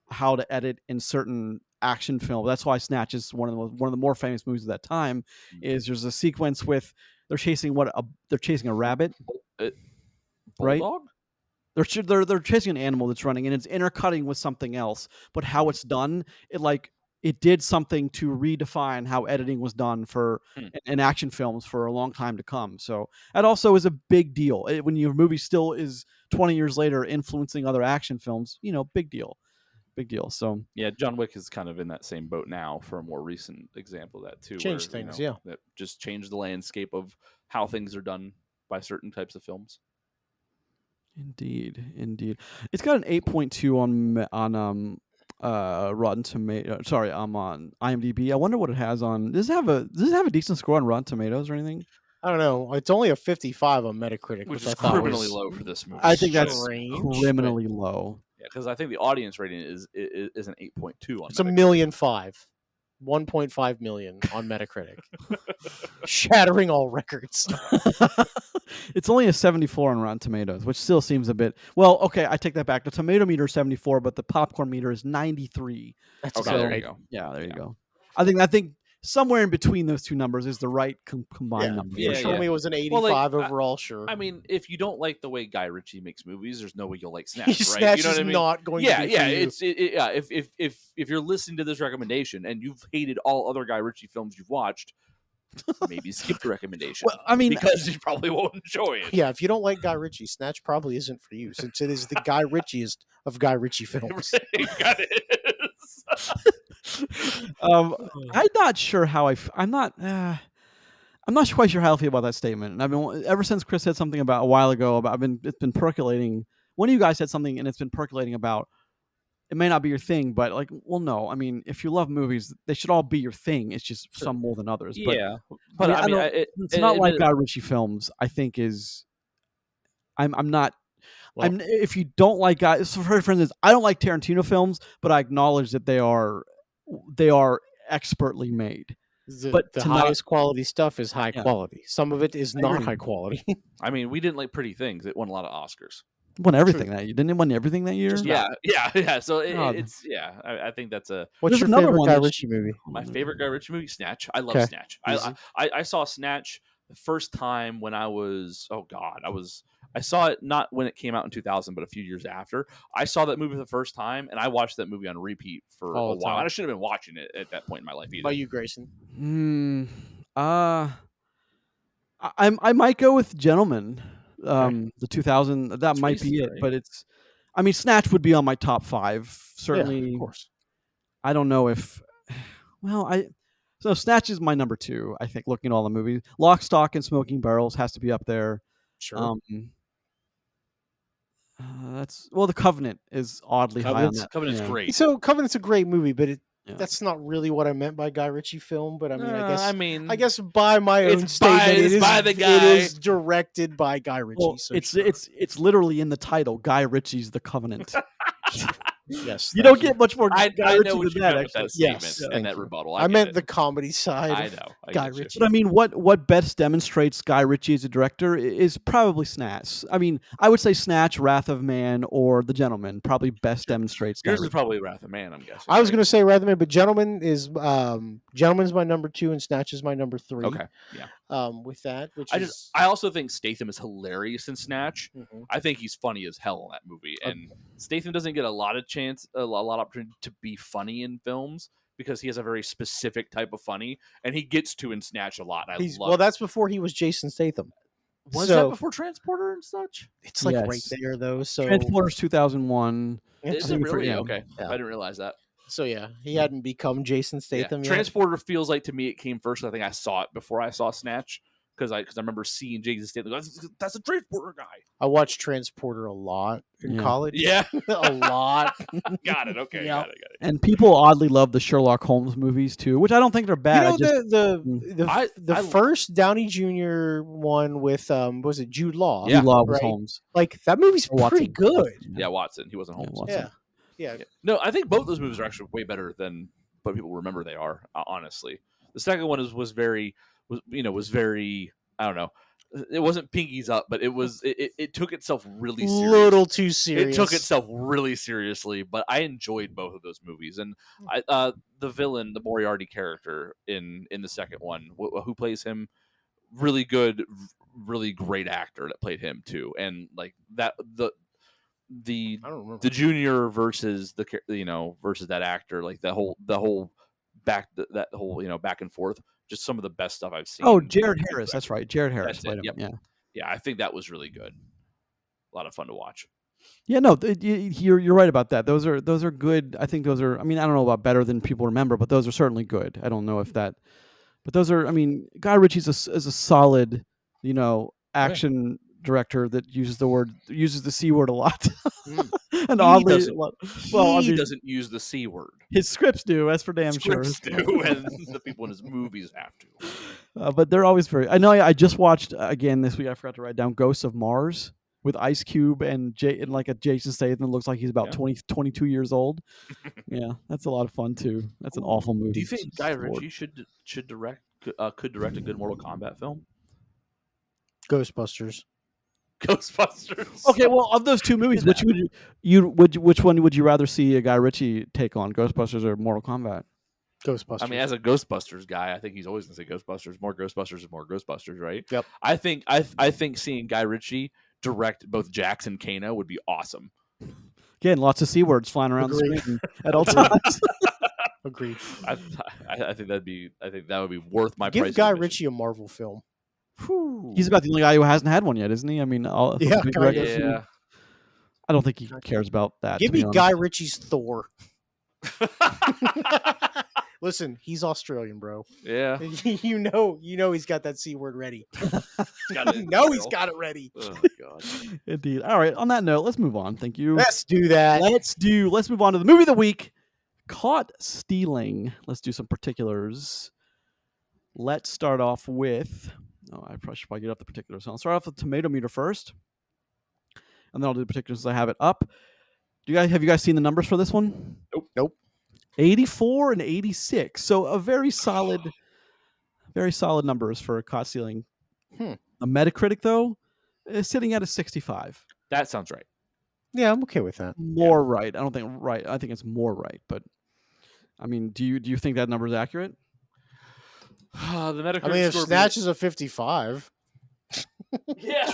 how to edit in certain action film. That's why Snatch is one of the more famous movies of that time. Is there's a sequence with they're chasing a rabbit, right? Bulldog? They're chasing an animal that's running, and it's intercutting with something else. But how it's done, it did something to redefine how editing was done for in action films for a long time to come. So that also is a big deal. When your movie still is 20 years later influencing other action films, big deal. So yeah, John Wick is kind of in that same boat now for a more recent example of that too. Change things, that just changed the landscape of how things are done by certain types of films. Indeed. It's got an 8.2 on Rotten Tomatoes. Sorry, I'm on IMDb. I wonder what it has on. Does it have a decent score on Rotten Tomatoes or anything? I don't know. It's only a 55 on Metacritic, which is criminally low for this movie. I think that's criminally low. Yeah, because I think the audience rating is an 8.2 on. It's Metacritic. 1,000,005. 1.5 million on Metacritic, shattering all records. It's only a 74 on Rotten Tomatoes, which still seems a bit. Well, okay, I take that back. The tomato meter is 74, but the popcorn meter is 93. That's Okay, So- there you go. Yeah, there you Yeah. go. I think somewhere in between those two numbers is the right combined number. Yeah, For sure, yeah. me it was an 85 Well, like, overall. Sure, I mean, if you don't like the way Guy Ritchie makes movies, there's no way you'll like Snatch, right? Snatch You know is what I mean? not going Yeah, to be yeah. for you. Yeah. If you're listening to this recommendation and you've hated all other Guy Ritchie films you've watched, maybe skip the recommendation. Well, I mean, because you probably won't enjoy it. Yeah, if you don't like Guy Ritchie, Snatch probably isn't for you, since it is the Guy Ritchiest of Guy Ritchie films. Got it. I'm not sure how I'm not quite sure how I feel about that statement. And I've been ever since Chris said something about a while ago about it's been percolating. One of you guys said something and it's been percolating about it may not be your thing, but like, well, no. I mean, if you love movies, they should all be your thing. It's just some more than others. But Yeah, but I mean, it's not like Guy Ritchie films. I think is. I'm not. Well- if you don't like Guy, so for instance, I don't like Tarantino films, but I acknowledge that they are expertly made. But The to not- highest quality stuff is high Yeah. quality. Some of it is I not agree. high quality. I mean, we didn't like Pretty Things. It won a lot of Oscars. Won everything that year. Didn't it win everything that year? Just Yeah. So God. it's I think that's What's There's your another favorite one Guy that's- Ritchie movie? my favorite Guy Ritchie movie. Snatch. I love Okay. Snatch. Easy. I saw Snatch the first time when I saw it not when it came out in 2000, but a few years after. I saw that movie the first time, and I watched that movie on repeat for All a the while. time. And I should have been watching it at that point in my life How either. about you, Grayson? I might go with Gentleman. Okay. The 2000. That That's might be racist, it. right? But it's. I mean, Snatch would be on my top 5. Certainly. Yeah, of course. I don't know if. Well, So Snatch is my number 2. I think looking at all the movies, Lock, Stock, and Smoking Barrels has to be up there. Sure. The Covenant is oddly high on that. Covenant's yeah. great. So Covenant's a great movie, but Yeah. that's not really what I meant by Guy Ritchie film. But I mean, I I guess by my own It's by- statement, it's by the it guy. is directed by Guy Ritchie. Well, so it's sure. it's literally in the title. Guy Ritchie's The Covenant. yes. You thank don't get much more I Guy Ritchie know what than you that. meant with that Actually. statement Yes, and thank that you. rebuttal. I get meant it. the comedy side. I of know. I Guy get you. Ritchie. But I mean, what best demonstrates Guy Ritchie as a director is probably Snatch. I mean, I would say Snatch, Wrath of Man, or The Gentleman probably best demonstrates Guy Yours is Ritchie. probably Wrath of Man, I'm guessing. I was right? going to say Rather Man, but Gentleman's my number 2, and Snatch is my number 3. Okay. Yeah. With that, which I also think Statham is hilarious in Snatch. Mhm. I think he's funny as hell in that movie, and Statham doesn't get a lot of opportunity to be funny in films because he has a very specific type of funny, and he gets to in Snatch a lot. that's before he was Jason Statham. Was so- that before Transporter and such? It's like right Yes. there though. So Transporters 2001. Is I it think it's really? yeah. Okay, Yeah. I didn't realize that. So yeah, he hadn't become Jason Yeah. Statham yet. Transporter feels like to me it came first. I think I saw it before I saw Snatch because I remember seeing Jason Statham. That's a Transporter guy. I watched Transporter a lot in Yeah. college. Yeah, a lot. got it. Okay, Yeah. got it. And people oddly love the Sherlock Holmes movies too, which I don't think they're bad. You know the I- first Downey Jr. one with was it Jude Law? Yeah. Jude Law was right? Holmes. Like that movie's Or pretty Watson. good. Yeah, Watson. He wasn't Yeah, Holmes. Watson. Yeah. No, I think both those movies are actually way better than what people remember they are. Honestly, the second one was very I don't know. It wasn't Pinky's Up, but it took itself really seriously. Little too serious. It took itself really seriously, but I enjoyed both of those movies. And the villain, the Moriarty character in the second one, who plays him, really good, really great actor that played him too. And like that the I don't remember. the junior versus versus that actor, like that whole back and forth, just some of the best stuff I've seen. Oh, Jared Harris. That's right. Jared Harris That's it, played him. yep. Yeah. Yeah, I think that was really good. A lot of fun to watch. Yeah, no, you're right about that. Those are good. I think those are. I mean, I don't know about better than people remember, but those are certainly good. I don't know if that, but those are. I mean, Guy Ritchie's is a solid, action director that uses the C word a lot, and oddly, He doesn't use the C word. his scripts do. That's for damn Scripts sure. do, and the people in his movies have to. But they're always very. I know. I just watched again this week. I forgot to write down Ghosts of Mars with Ice Cube and like a Jason Statham looks like he's about 22 years old. Yeah, that's a lot of fun too. That's an awful movie. Do you think Guy Lord. Ritchie should direct could direct a good Mortal Kombat film? Ghostbusters. Ghostbusters. Okay, well, of those two movies, which which one would you rather see a Guy Ritchie take on, Ghostbusters or Mortal Kombat? Ghostbusters. I mean, as a Ghostbusters guy, I think he's always going to say Ghostbusters. More Ghostbusters is more Ghostbusters, right? Yep. I think seeing Guy Ritchie direct both Jax and Kano would be awesome. Again, lots of C words flying around the Agreed. screen at all times. Agreed. I think that would be worth my price. Give Guy Ritchie a Marvel film. He's about the only guy who hasn't had one yet, isn't he? I mean, Yeah, Yeah. I don't think he cares about that. Give me Guy Ritchie's Thor. Listen, he's Australian, bro. Yeah. you know he's got that C word ready. He's got it ready. Oh God. Indeed. All right. On that note, let's move on. Thank you. Let's do that. Let's move on to the movie of the week. Caught stealing. Let's do some particulars. Let's start off with. Oh, I should probably get up the particulars. So I'll start off with tomato meter first, and then I'll do the particulars as I have it up. Have you guys seen the numbers for this one? Nope. 84 and 86. So a very solid numbers for Caught Stealing. A Metacritic though is sitting at a 65. That sounds right. Yeah, I'm okay with that. More right. I don't think right. I think it's more right. But I mean, do you think that number is accurate? The Metacritic. I mean, if Snatch is a 55. Yeah.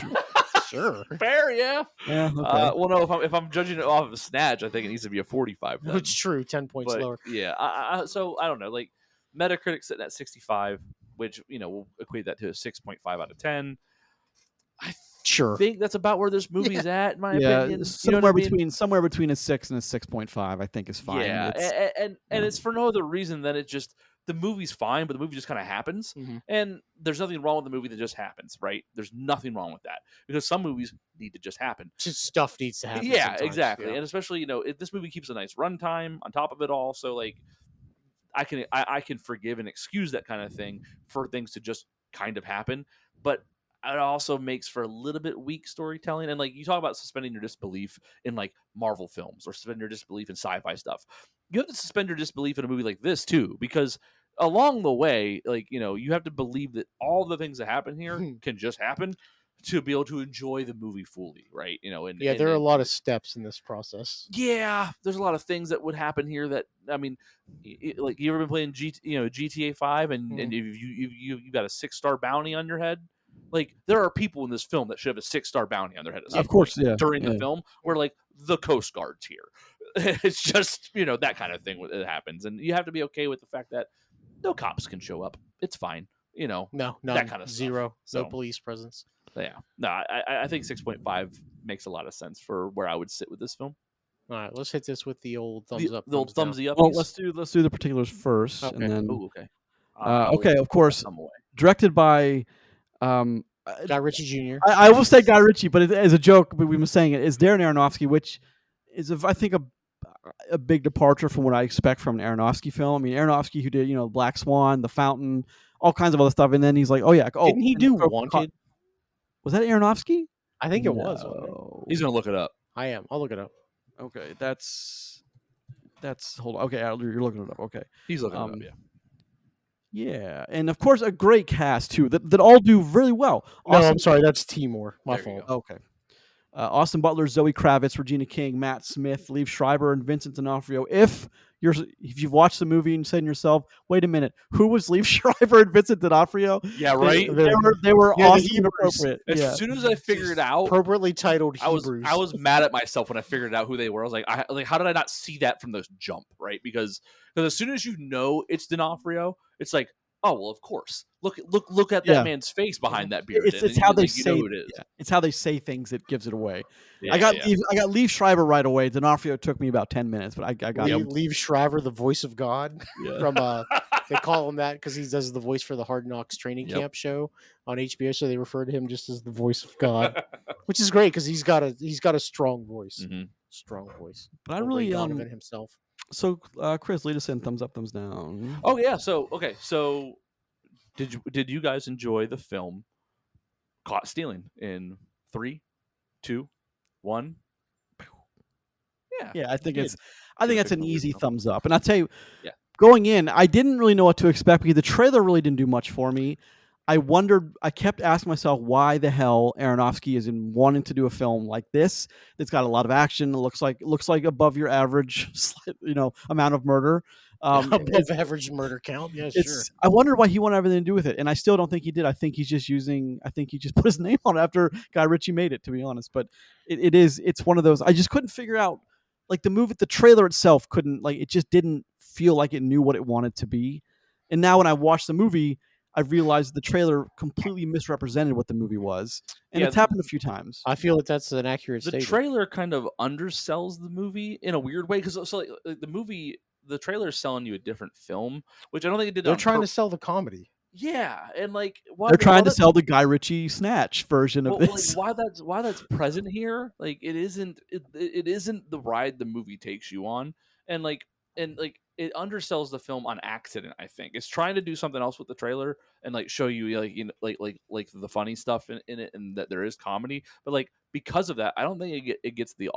Sure. Fair, yeah. Yeah. Okay. Well, no, if I'm judging it off of Snatch, I think it needs to be a 45. Then. It's true, 10 points But, lower. Yeah. So I don't know. Like Metacritic sitting at 65, which we'll equate that to a 6.5 out of 10. I think that's about where this movie's at, in my opinion. Somewhere between a 6 and a 6.5, I think is fine. Yeah, and it's for no other reason than it just the movie's fine, but the movie just kind of happens, and there's nothing wrong with the movie that just happens, right? There's nothing wrong with that because some movies need to just happen. Just stuff needs to happen. Yeah, sometimes. exactly, Yeah. and especially this movie keeps a nice runtime on top of it all, so like I can forgive and excuse that kind of thing for things to just kind of happen, but it also makes for a little bit weak storytelling. And like you talk about suspending your disbelief in like Marvel films or suspending your disbelief in sci-fi stuff. You have to suspend your disbelief in a movie like this too, because along the way, like, you have to believe that all the things that happen here can just happen to be able to enjoy the movie fully. Right. There are a lot of steps in this process. Yeah. There's a lot of things that would happen here that, I mean, like you ever been playing GTA 5 and you've got a 6-star bounty on your head. Like there are people in this film that should have a 6-star bounty on their head. Of course, yeah. During the film, where like the Coast Guard's here, it's just that kind of thing that happens, and you have to be okay with the fact that no cops can show up. It's fine, No, that kind of zero, stuff. no police presence. Yeah, no, I think 6.5 makes a lot of sense for where I would sit with this film. All right, let's hit this with the old thumbs up. The old thumbsy up. Well, let's do the particulars first, Okay. and then okay. Okay, of course, directed by. Guy Ritchie Jr. I will say Guy Ritchie, but as a joke, but we've been saying it is Darren Aronofsky, which is I think a big departure from what I expect from an Aronofsky film. I mean, Aronofsky who did Black Swan, The Fountain, all kinds of other stuff, and then he's like, didn't he do Wanted? Was that Aronofsky? I think it was. He's gonna look it up. I am. I'll look it up. Okay, that's hold on. Okay, you're looking it up. Okay, he's looking it up. Yeah. Yeah, and of course a great cast too that all do really well. No, I'm sorry, that's Timor. My fault. Okay. Austin Butler, Zoe Kravitz, Regina King, Matt Smith, Liev Schreiber, and Vincent D'Onofrio. If you've watched the movie and said to yourself, "Wait a minute, who was Liev Schreiber and Vincent D'Onofrio?" Yeah, right. They were awesome and appropriate. As soon as I figured it out, appropriately titled Hebrews. I was mad at myself when I figured out who they were. I was like, how did I not see that from the jump? Right, because as soon as it's D'Onofrio, it's like, oh well, of course. Look at that man's face behind that beard. It's how they say it is. Yeah. It's how they say things that gives it away. Yeah, I got Liev Schreiber right away. D'Onofrio took me about 10 minutes, but I got Liev Schreiber, the voice of God. From they call him that because he does the voice for the Hard Knocks training camp show on HBO. So they refer to him just as the voice of God, which is great because he's got a strong voice, strong voice. But I really Donovan himself. So, Chris, lead us in. Thumbs up, thumbs down. Oh yeah. So did you guys enjoy the film Caught Stealing in 3, 2, 1. Yeah, I think did. it's. I think that's an 6 numbers, easy so. thumbs up. And I'll tell you, Yeah. going in, I didn't really know what to expect because the trailer really didn't do much for me. I kept asking myself why the hell Aronofsky is in wanting to do a film like this that's got a lot of action. It looks like above your average, amount of murder. Above average murder count. Yeah, sure. I wonder why he wanted everything to do with it, and I still don't think he did. I think he just put his name on it after Guy Ritchie made it, to be honest. But it's one of those. I just couldn't figure out, like, the trailer itself couldn't, like, it just didn't feel like it knew what it wanted to be. And now when I watched the movie, I've realized the trailer completely misrepresented what the movie was, and Yeah, it's happened a few times. I feel that that's an accurate the statement. trailer kind of undersells the movie in a weird way because the trailer is selling you a different film, which I don't think it did. They're trying to sell the comedy. Yeah, and like They're trying to sell the Guy Ritchie Snatch version of Well, like this. why that's present here? Like it isn't the ride the movie takes you on, and like it undersells the film on accident. I think it's trying to do something else with the trailer and like show you like the funny stuff in it, and that there is comedy. But like because of that, I don't think it gets the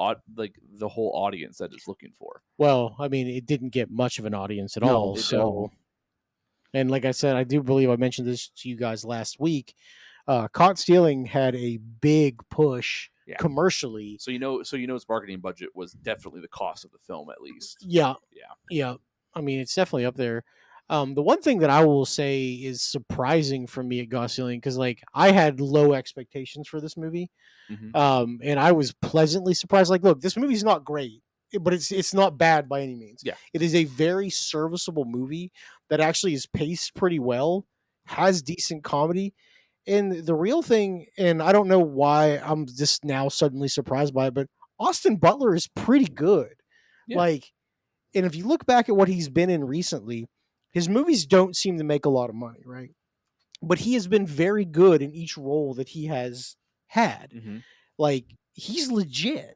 whole audience that it's looking for. Well, I mean, it didn't get much of an audience at No, all. it So, didn't. and like I said, I do believe I mentioned this to you guys last week. Caught Stealing had a big push Yeah. commercially. So you know its marketing budget was definitely the cost of the film at least. Yeah, Yeah. yeah. I mean, it's definitely up there. The one thing that I will say is surprising for me at Caught Stealing, because like I had low expectations for this movie, Mhm. and I was pleasantly surprised. Like, look, this movie's not great, but it's not bad by any means. Yeah. It is a very serviceable movie that actually is paced pretty well, has decent comedy. And the real thing, and I don't know why I'm just now suddenly surprised by it, but Austin Butler is pretty good. Yeah. Like, and if you look back at what he's been in recently, his movies don't seem to make a lot of money, right? But he has been very good in each role that he has had. Mhm. Like, he's legit.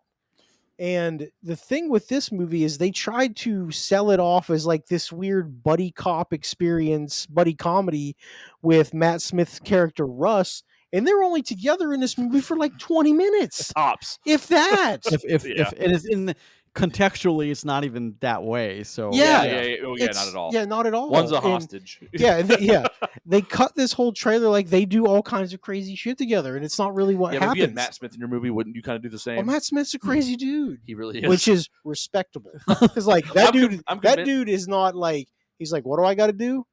And the thing with this movie is they tried to sell it off as like this weird buddy cop experience, buddy comedy with Matt Smith's character Russ, and they're only together in this movie for like 20 minutes, Tops. if that. If Yeah. it is contextually, it's not even that way. So Yeah. Oh, yeah, not at all. Yeah, not at all. One's a And- hostage. yeah, they cut this whole trailer like they do all kinds of crazy shit together, and it's not really what Yeah, but if you had happens. Matt Smith in your movie, wouldn't you kind of do the same? Well, Matt Smith's a crazy dude, He really is. which is respectable. Because like that I'm that convinced- dude is not like he's like, what do I got to do?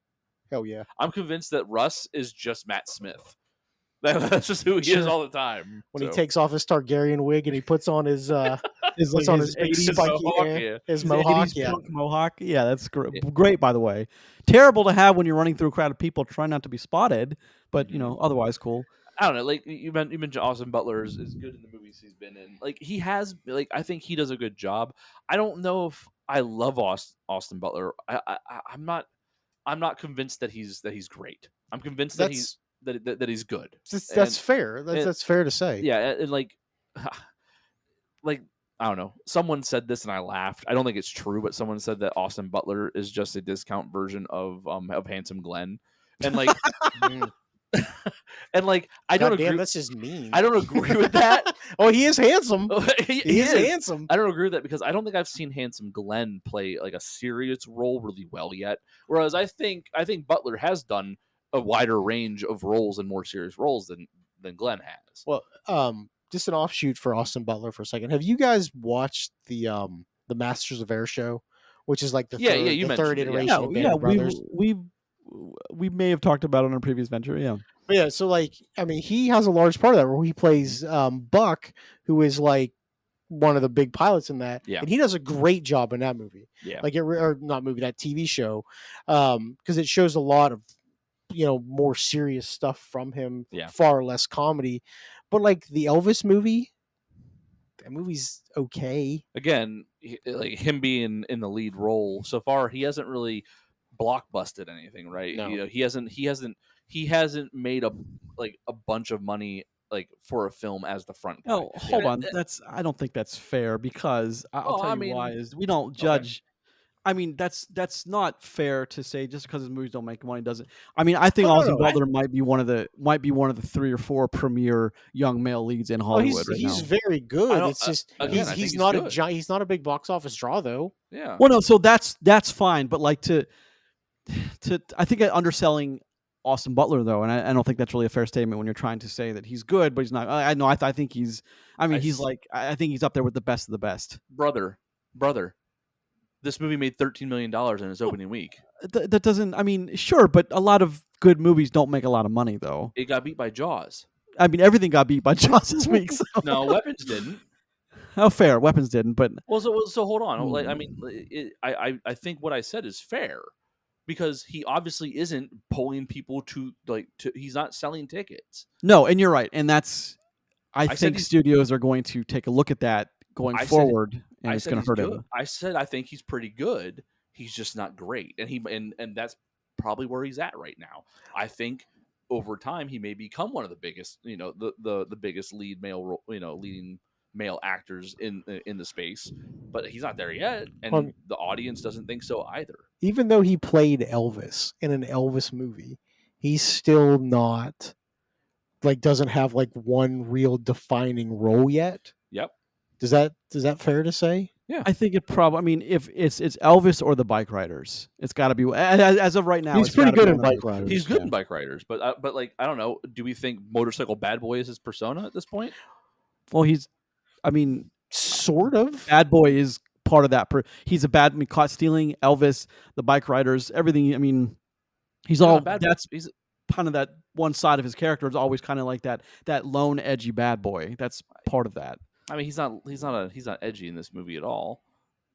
Hell yeah. I'm convinced that Russ is just Matt Smith. That's just who he is Sure. all the time. When he takes off his Targaryen wig and he puts on his puts on his big 80s spiky mohawk, hair, yeah. his His mohawk, 80s yeah. punk mohawk. Yeah, that's great. Yeah. Great, by the way. Terrible to have when you're running through a crowd of people trying not to be spotted, but otherwise cool. I don't know. Like you mentioned, Austin Butler is good in the movies he's been in. Like he has, like I think he does a good job. I don't know if I love Austin Butler. I'm not convinced that he's great. I'm convinced that he's good. That's fair. That's fair to say. Yeah, and like I don't know. Someone said this and I laughed. I don't think it's true, but someone said that Austin Butler is just a discount version of Handsome Glenn, and like, and like I don't Goddamn, agree. that's just mean. I don't agree with that. Oh, he is handsome. he He is is. handsome. I don't agree with that because I don't think I've seen Handsome Glenn play like a serious role really well yet. Whereas I think Butler has done a wider range of roles and more serious roles than Glenn has. Well, just an offshoot for Austin Butler for a second. Have you guys watched the Masters of Air show, which is like the you third mentioned it, iteration yeah. of Band of Brothers? We may have talked about it on a previous venture. Yeah. But yeah, so like I mean, he has a large part of that where he plays Buck, who is like one of the big pilots in that, Yeah. and he does a great job in that movie. Yeah. Like or not movie, that TV show, because it shows a lot of more serious stuff from him, Yeah. far less comedy. But like the Elvis movie, that movie's okay. Again, like him being in the lead role so far, he hasn't really blockbusted anything, right? No. He hasn't made a bunch of money like for a film as the front guy. No, hold on. I don't think that's fair because I'll Well, tell I you mean, why. Is we don't judge I mean, that's not fair to say just because his movies don't make money doesn't. I mean, I think Oh, no, Austin no, Butler might be one of the 3 or 4 premier young male leads in Oh, Hollywood right he's now. very good. don't- It's just again, I think he's he's not good. he's not a big box office draw though. Yeah. Well, no, so that's fine, but like to I think underselling Austin Butler though, and I don't think that's really a fair statement when you're trying to say that he's good, but he's not. I know. I think he's. I mean, he's like. I think he's up there with the best of the best. Brother. This movie made $13 million in its opening week. That doesn't. I mean, sure, but a lot of good movies don't make a lot of money though. It got beat by Jaws. I mean, everything got beat by Jaws this week. So. No, Weapons didn't. Oh, fair. Weapons didn't, but Well, so hold on. Like, I mean, I think what I said is fair because he obviously isn't pulling people to he's not selling tickets. no, and you're right, and that's. I said think he's- studios are going to take a look at that going I said- forward, and I it's said going he's to hurt good. him. I said I think he's pretty good. He's just not great, and that's probably where he's at right now. I think over time he may become one of the biggest, the biggest leading male actors in the space, but he's not there yet, and the audience doesn't think so either. Even though he played Elvis in an Elvis movie, he's still not doesn't have one real defining role yet. Yep. Is that fair to say? Yeah. I think it probably. I mean, if it's Elvis or the Bike Riders, it's got to be. As of right now, He's it's pretty gotta good be in one of Bike those. Riders. He's good yeah. in Bike Riders, but I don't know. Do we think Motorcycle Bad Boy is his persona at this point? Well, he's. I mean, Sort of. Bad Boy is part of that. He's a bad. I mean, caught stealing, Elvis, the Bike Riders, everything. I mean, he's all. That's kind of that one side of his character is always kind of like that lone edgy bad boy. That's part of that. I mean, he's not edgy in this movie at all.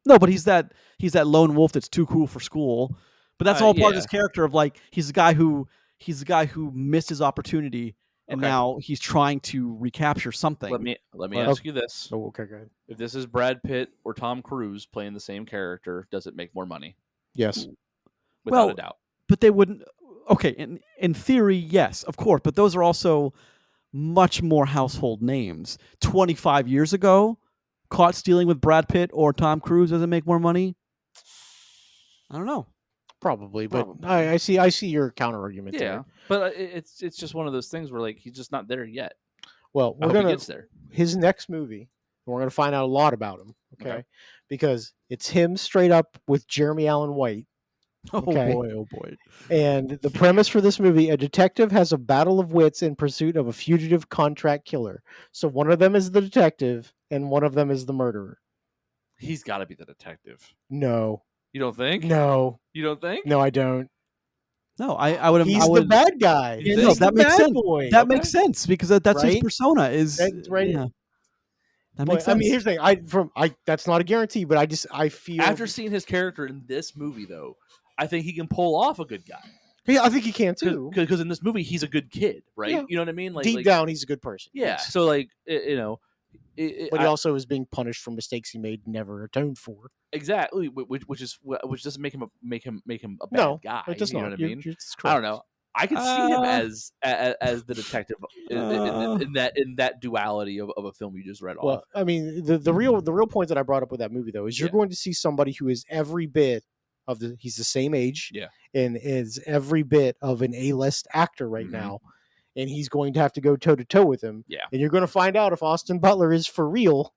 No, but he's that lone wolf that's too cool for school. But that's all part of his character of he's the guy who missed his opportunity and now he's trying to recapture something. Let me ask you this. Oh, okay, go ahead. If this is Brad Pitt or Tom Cruise playing the same character, does it make more money? Yes. Without a doubt. But they wouldn't. Okay, in theory, yes, of course. But those are also much more household names. 25 years ago, Caught Stealing with Brad Pitt or Tom Cruise, does it make more money? I don't know. Probably, but I see your counter argument there. Yeah, but it's just one of those things where he's just not there yet. Well, I hope he gets there. His next movie, we're gonna find out a lot about him. Okay, because it's him straight up with Jeremy Allen White. Okay. Oh boy. And the premise for this movie, a detective has a battle of wits in pursuit of a fugitive contract killer. So one of them is the detective and one of them is the murderer. He's got to be the detective. No. You don't think? No. You don't think? No, I don't. No, I would. He's the bad guy. Yeah, no, that makes sense. Boy. That makes sense because that's his Right? persona. Is That's right. Yeah. That But, makes sense. I mean, here's the thing. That's not a guarantee, but I feel After seeing his character in this movie, though, I think he can pull off a good guy. Yeah, I think he can too. Because in this movie, he's a good kid, right? Yeah. You know what I mean? Deep down, he's a good person. Yeah. Yes. So but he also is being punished for mistakes he made, never atoned for. Exactly, which doesn't make him a bad guy. It does you not. know what I mean? That's I don't correct. know. I could see him as the detective in that duality of a film you just read Well, off. I mean, the real point that I brought up with that movie though is you're going to see somebody who is every bit of he's the same age, and is every bit of an A-list actor right now, and he's going to have to go toe to toe with him. Yeah, and you're going to find out if Austin Butler is for real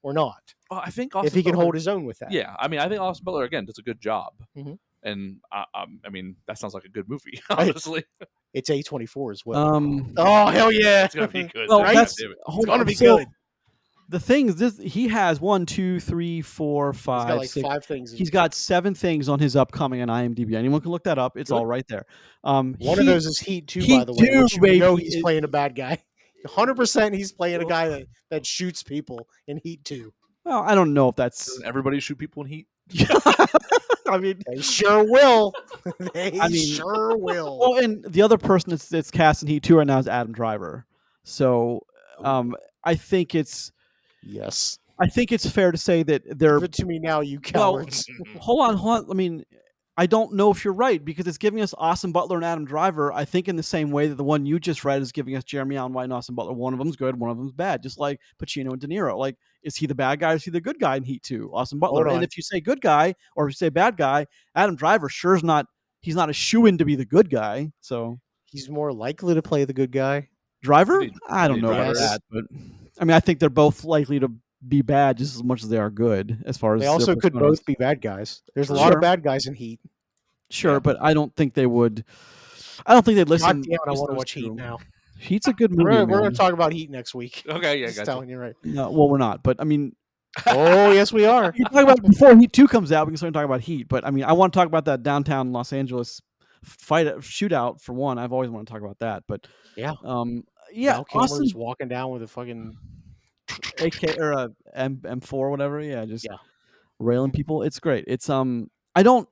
or not. Well, I think if he can hold his own with that. Yeah, I mean, I think Austin Butler again does a good job, and I mean that sounds like a good movie. Honestly, it's A24 as well. Oh hell yeah, it's gonna be good. Well, right? that's It's gonna be so, good. The thing is, he has 1, 2, 3, 4, 5, He's got 6. 5 things. He's got 7 things on his upcoming on IMDb. Anyone can look that up. It's all right there. One of those is Heat 2, by the way, which you know he's playing a bad guy. 100% he's playing a guy that shoots people in Heat 2. Well, I don't know if that's... Doesn't everybody shoot people in Heat? I mean... They sure will. They sure will. Well, and the other person that's cast in Heat 2 right now is Adam Driver. So I think it's... Yes. I think it's fair to say that they're... Give it to me now, you cowards. Well, hold on. I mean, I don't know if you're right because it's giving us Austin Butler and Adam Driver, I think in the same way that the one you just read is giving us Jeremy Allen White and Austin Butler. One of them's good, one of them's bad, just like Pacino and De Niro. Like, is he the bad guy or is he the good guy in Heat 2? Austin Butler. Hold on. And if you say good guy or if you say bad guy, Adam Driver sure is not, he's not a shoo-in to be the good guy. So He's more likely to play the good guy. Driver? You I don't think know about Driver that, but I mean, I think they're both likely to be bad just as much as they are good as far as They their also could personas. both be bad guys. There's a lot Sure. of bad guys in Heat. Sure, Yeah. but I don't think they would. I don't think they'd listen. God damn it, I just want to those watch Heat two. now. Heat's a good We're movie, gonna man. talk about Heat next week. Okay, yeah, Just gotcha. telling you right. No, well, we're not. But I mean, Oh yes, we are. we can talk about it before Heat 2 comes out. We can start talking about Heat. But I mean, I want to talk about that downtown Los Angeles shootout for one. I've always wanted to talk about that. But Yeah. yeah, Val Kilmer Austin just walking down with a fucking AK or a M4 or whatever. Yeah, just Yeah. railing people. It's great. It's I don't.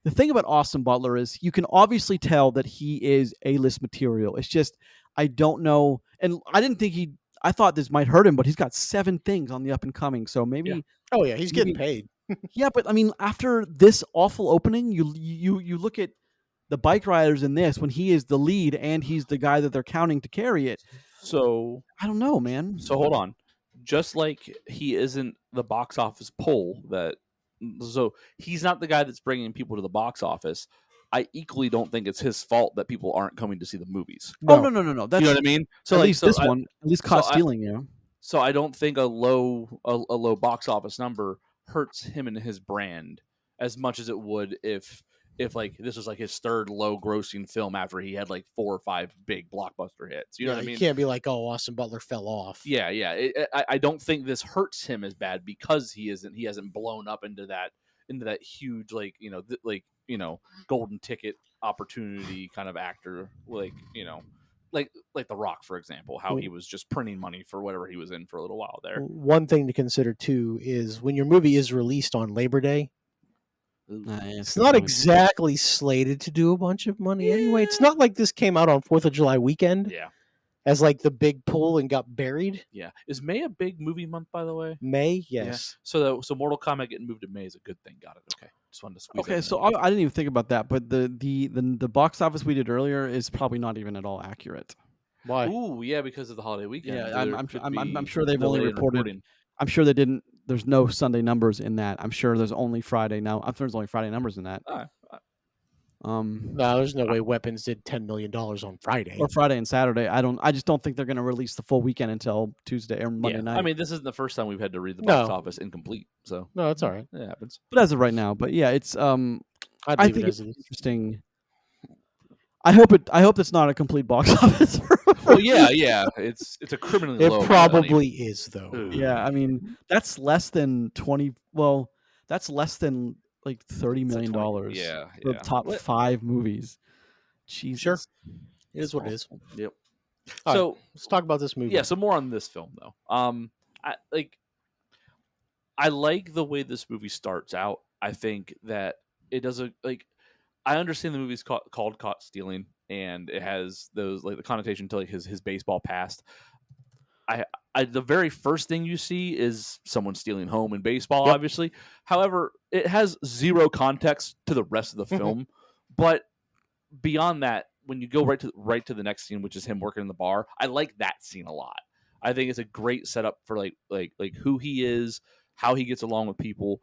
The thing about Austin Butler is you can obviously tell that he is A-list material. It's just I don't know, and I didn't think he. I thought this might hurt him, but he's got 7 things on the up and coming. So maybe, Oh yeah, he's getting maybe paid. yeah. But I mean, after this awful opening, you look at the bike riders in this when he is the lead and he's the guy that they're counting to carry it. So I don't know, man. So hold on. Just like he isn't the box office pull that, so he's not the guy that's bringing people to the box office. I equally don't think it's his fault that people aren't coming to see the movies. Oh no. That's You know what I mean? So at like, least so this I, one, at least caught so I- stealing you. so I don't think a low box office number hurts him and his brand as much as it would if like this was like his third low grossing film after he had like 4 or 5 big blockbuster hits. You know what I mean? You can't be like, oh, Austin Butler fell off. Yeah. I don't think this hurts him as bad because he hasn't blown up into that huge golden ticket opportunity kind of actor like The Rock, for example, how he was just printing money for whatever he was in for a little while there. One thing to consider too is when your movie is released on Labor Day, it's not exactly slated to do a bunch of money anyway. It's not like this came out on 4th of July weekend. Yeah. As like the big pull and got buried. Yeah. Is May a big movie month, by the way? May, yes. Yeah. So Mortal Kombat getting moved to May is a good thing. Got it. Okay. Just wanted to squeeze. Okay, so I didn't even think about that, but the box office we did earlier is probably not even at all accurate. Why? Ooh, yeah, because of the holiday weekend. Yeah, There I'm could sure be they've only delay in reported. reporting. I'm sure they didn't. There's no Sunday numbers in that. I'm sure there's only Friday now. I'm sure there's only Friday numbers in that. No, there's no way Weapons did $10 million on Friday. Or Friday and Saturday. I just don't think they're going to release the full weekend until Tuesday or Monday night. I mean, this isn't the first time we've had to read the box office incomplete. So no, that's all right. It happens. But as of right now, but yeah, it's I think it's interesting. I hope it's not a complete box office. Well, yeah, it's a criminally low. It probably is though. Ooh. Yeah, I mean that's less than 20. Well, that's less than like $30 million. Yeah, for the top 5 movies. Jesus, Sure, it is what it is. Yep. All So right, let's talk about this movie. yeah, so more on this film though. I like the way this movie starts out. I think that it does I understand the movie's called Caught Stealing, and it has those like the connotation to like his baseball past. The very first thing you see is someone stealing home in baseball, Yep. obviously. However, it has zero context to the rest of the film. But beyond that, when you go right to the next scene, which is him working in the bar, I like that scene a lot. I think it's a great setup for like who he is, how he gets along with people,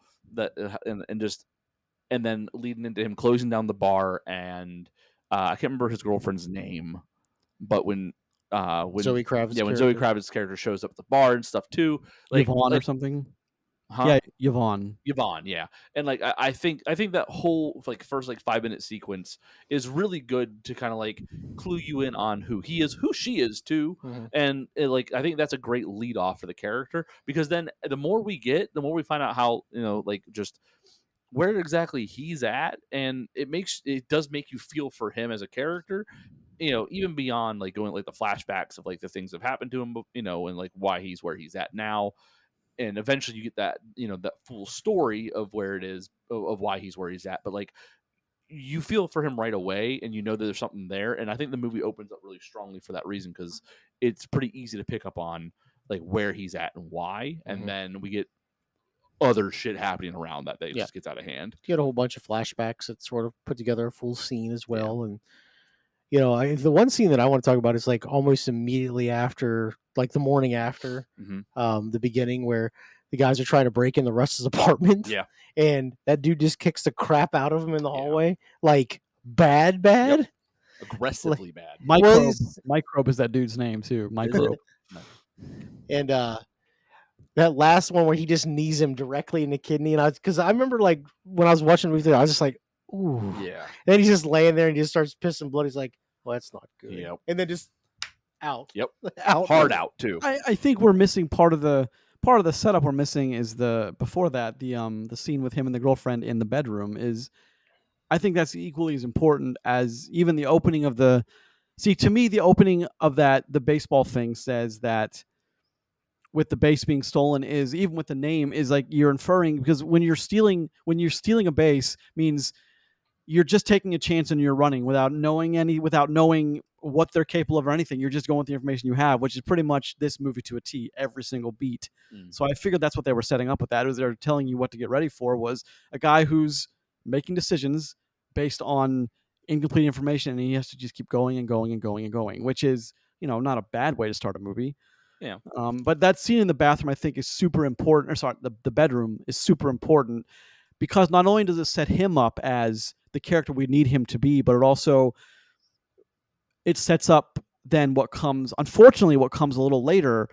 and then leading into him closing down the bar, and I can't remember his girlfriend's name, but when Zoe Kravitz's when Zoe Kravitz's character shows up at the bar and stuff too, Yvonne or something. Huh? Yeah, Yvonne, yeah, and I think that whole first 5-minute sequence is really good to kind of clue you in on who he is, who she is too, and I think that's a great lead off for the character, because then the more we get, the more we find out how just where exactly he's at, and it does make you feel for him as a character, even beyond going the flashbacks of the things that have happened to him, and why he's where he's at now. And eventually you get that, that full story of where it is, of why he's where he's at. But you feel for him right away, and that there's something there. And I think the movie opens up really strongly for that reason, because it's pretty easy to pick up on where he's at and why. And then we get other shit happening around that Yeah. just gets out of hand. You had a whole bunch of flashbacks that sort of put together a full scene as well. And, you know, the one scene that I want to talk about is like almost immediately after, like the morning after the beginning, where the guys are trying to break in the Russ's apartment. Yeah. And that dude just kicks the crap out of him in the hallway. Like, bad. Yep. Aggressively bad. Microbe is that dude's name, too. Microbe. And that last one where he just knees him directly in the kidney. And because I remember, like, when I was watching the movie, I was just like, ooh. Yeah. And then he's just laying there and he just starts pissing blood. He's like, well, that's not good. Yep. And then just out. Yep. Out. Hard out, too. I think we're missing part of the setup we're missing is before that, the scene with him and the girlfriend in the bedroom is, I think that's equally as important as even the opening of the, to me, the opening of the baseball thing says that with the base being stolen is, even with the name, is like you're inferring, because when you're stealing a base means you're just taking a chance and you're running without knowing what they're capable of or anything. You're just going with the information you have, which is pretty much this movie to a T, every single beat. So I figured that's what they were setting up with that, is they're telling you what to get ready for, was a guy who's making decisions based on incomplete information, and he has to just keep going and going and going and going, which is, not a bad way to start a movie. Yeah. But that scene in the bathroom, I think, is super important. Or sorry, the bedroom is super important, because not only does it set him up as the character we need him to be, but it sets up then what comes a little later,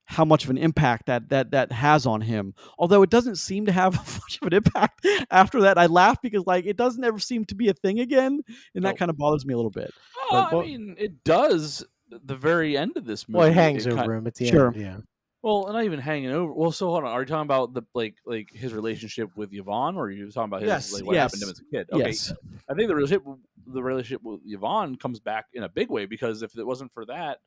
how much of an impact that has on him. Although it doesn't seem to have much of an impact after that. I laugh because, like, it doesn't ever seem to be a thing again, and that kind of bothers me a little bit. I mean, it does the very end of this movie. Well, it hangs over him at the end. Yeah. Well, not even hanging over. Well, so hold on. Are you talking about the like his relationship with Yvonne, or are you talking about his what happened to him as a kid? Okay. Yes. I think the relationship with Yvonne comes back in a big way, because if it wasn't for that,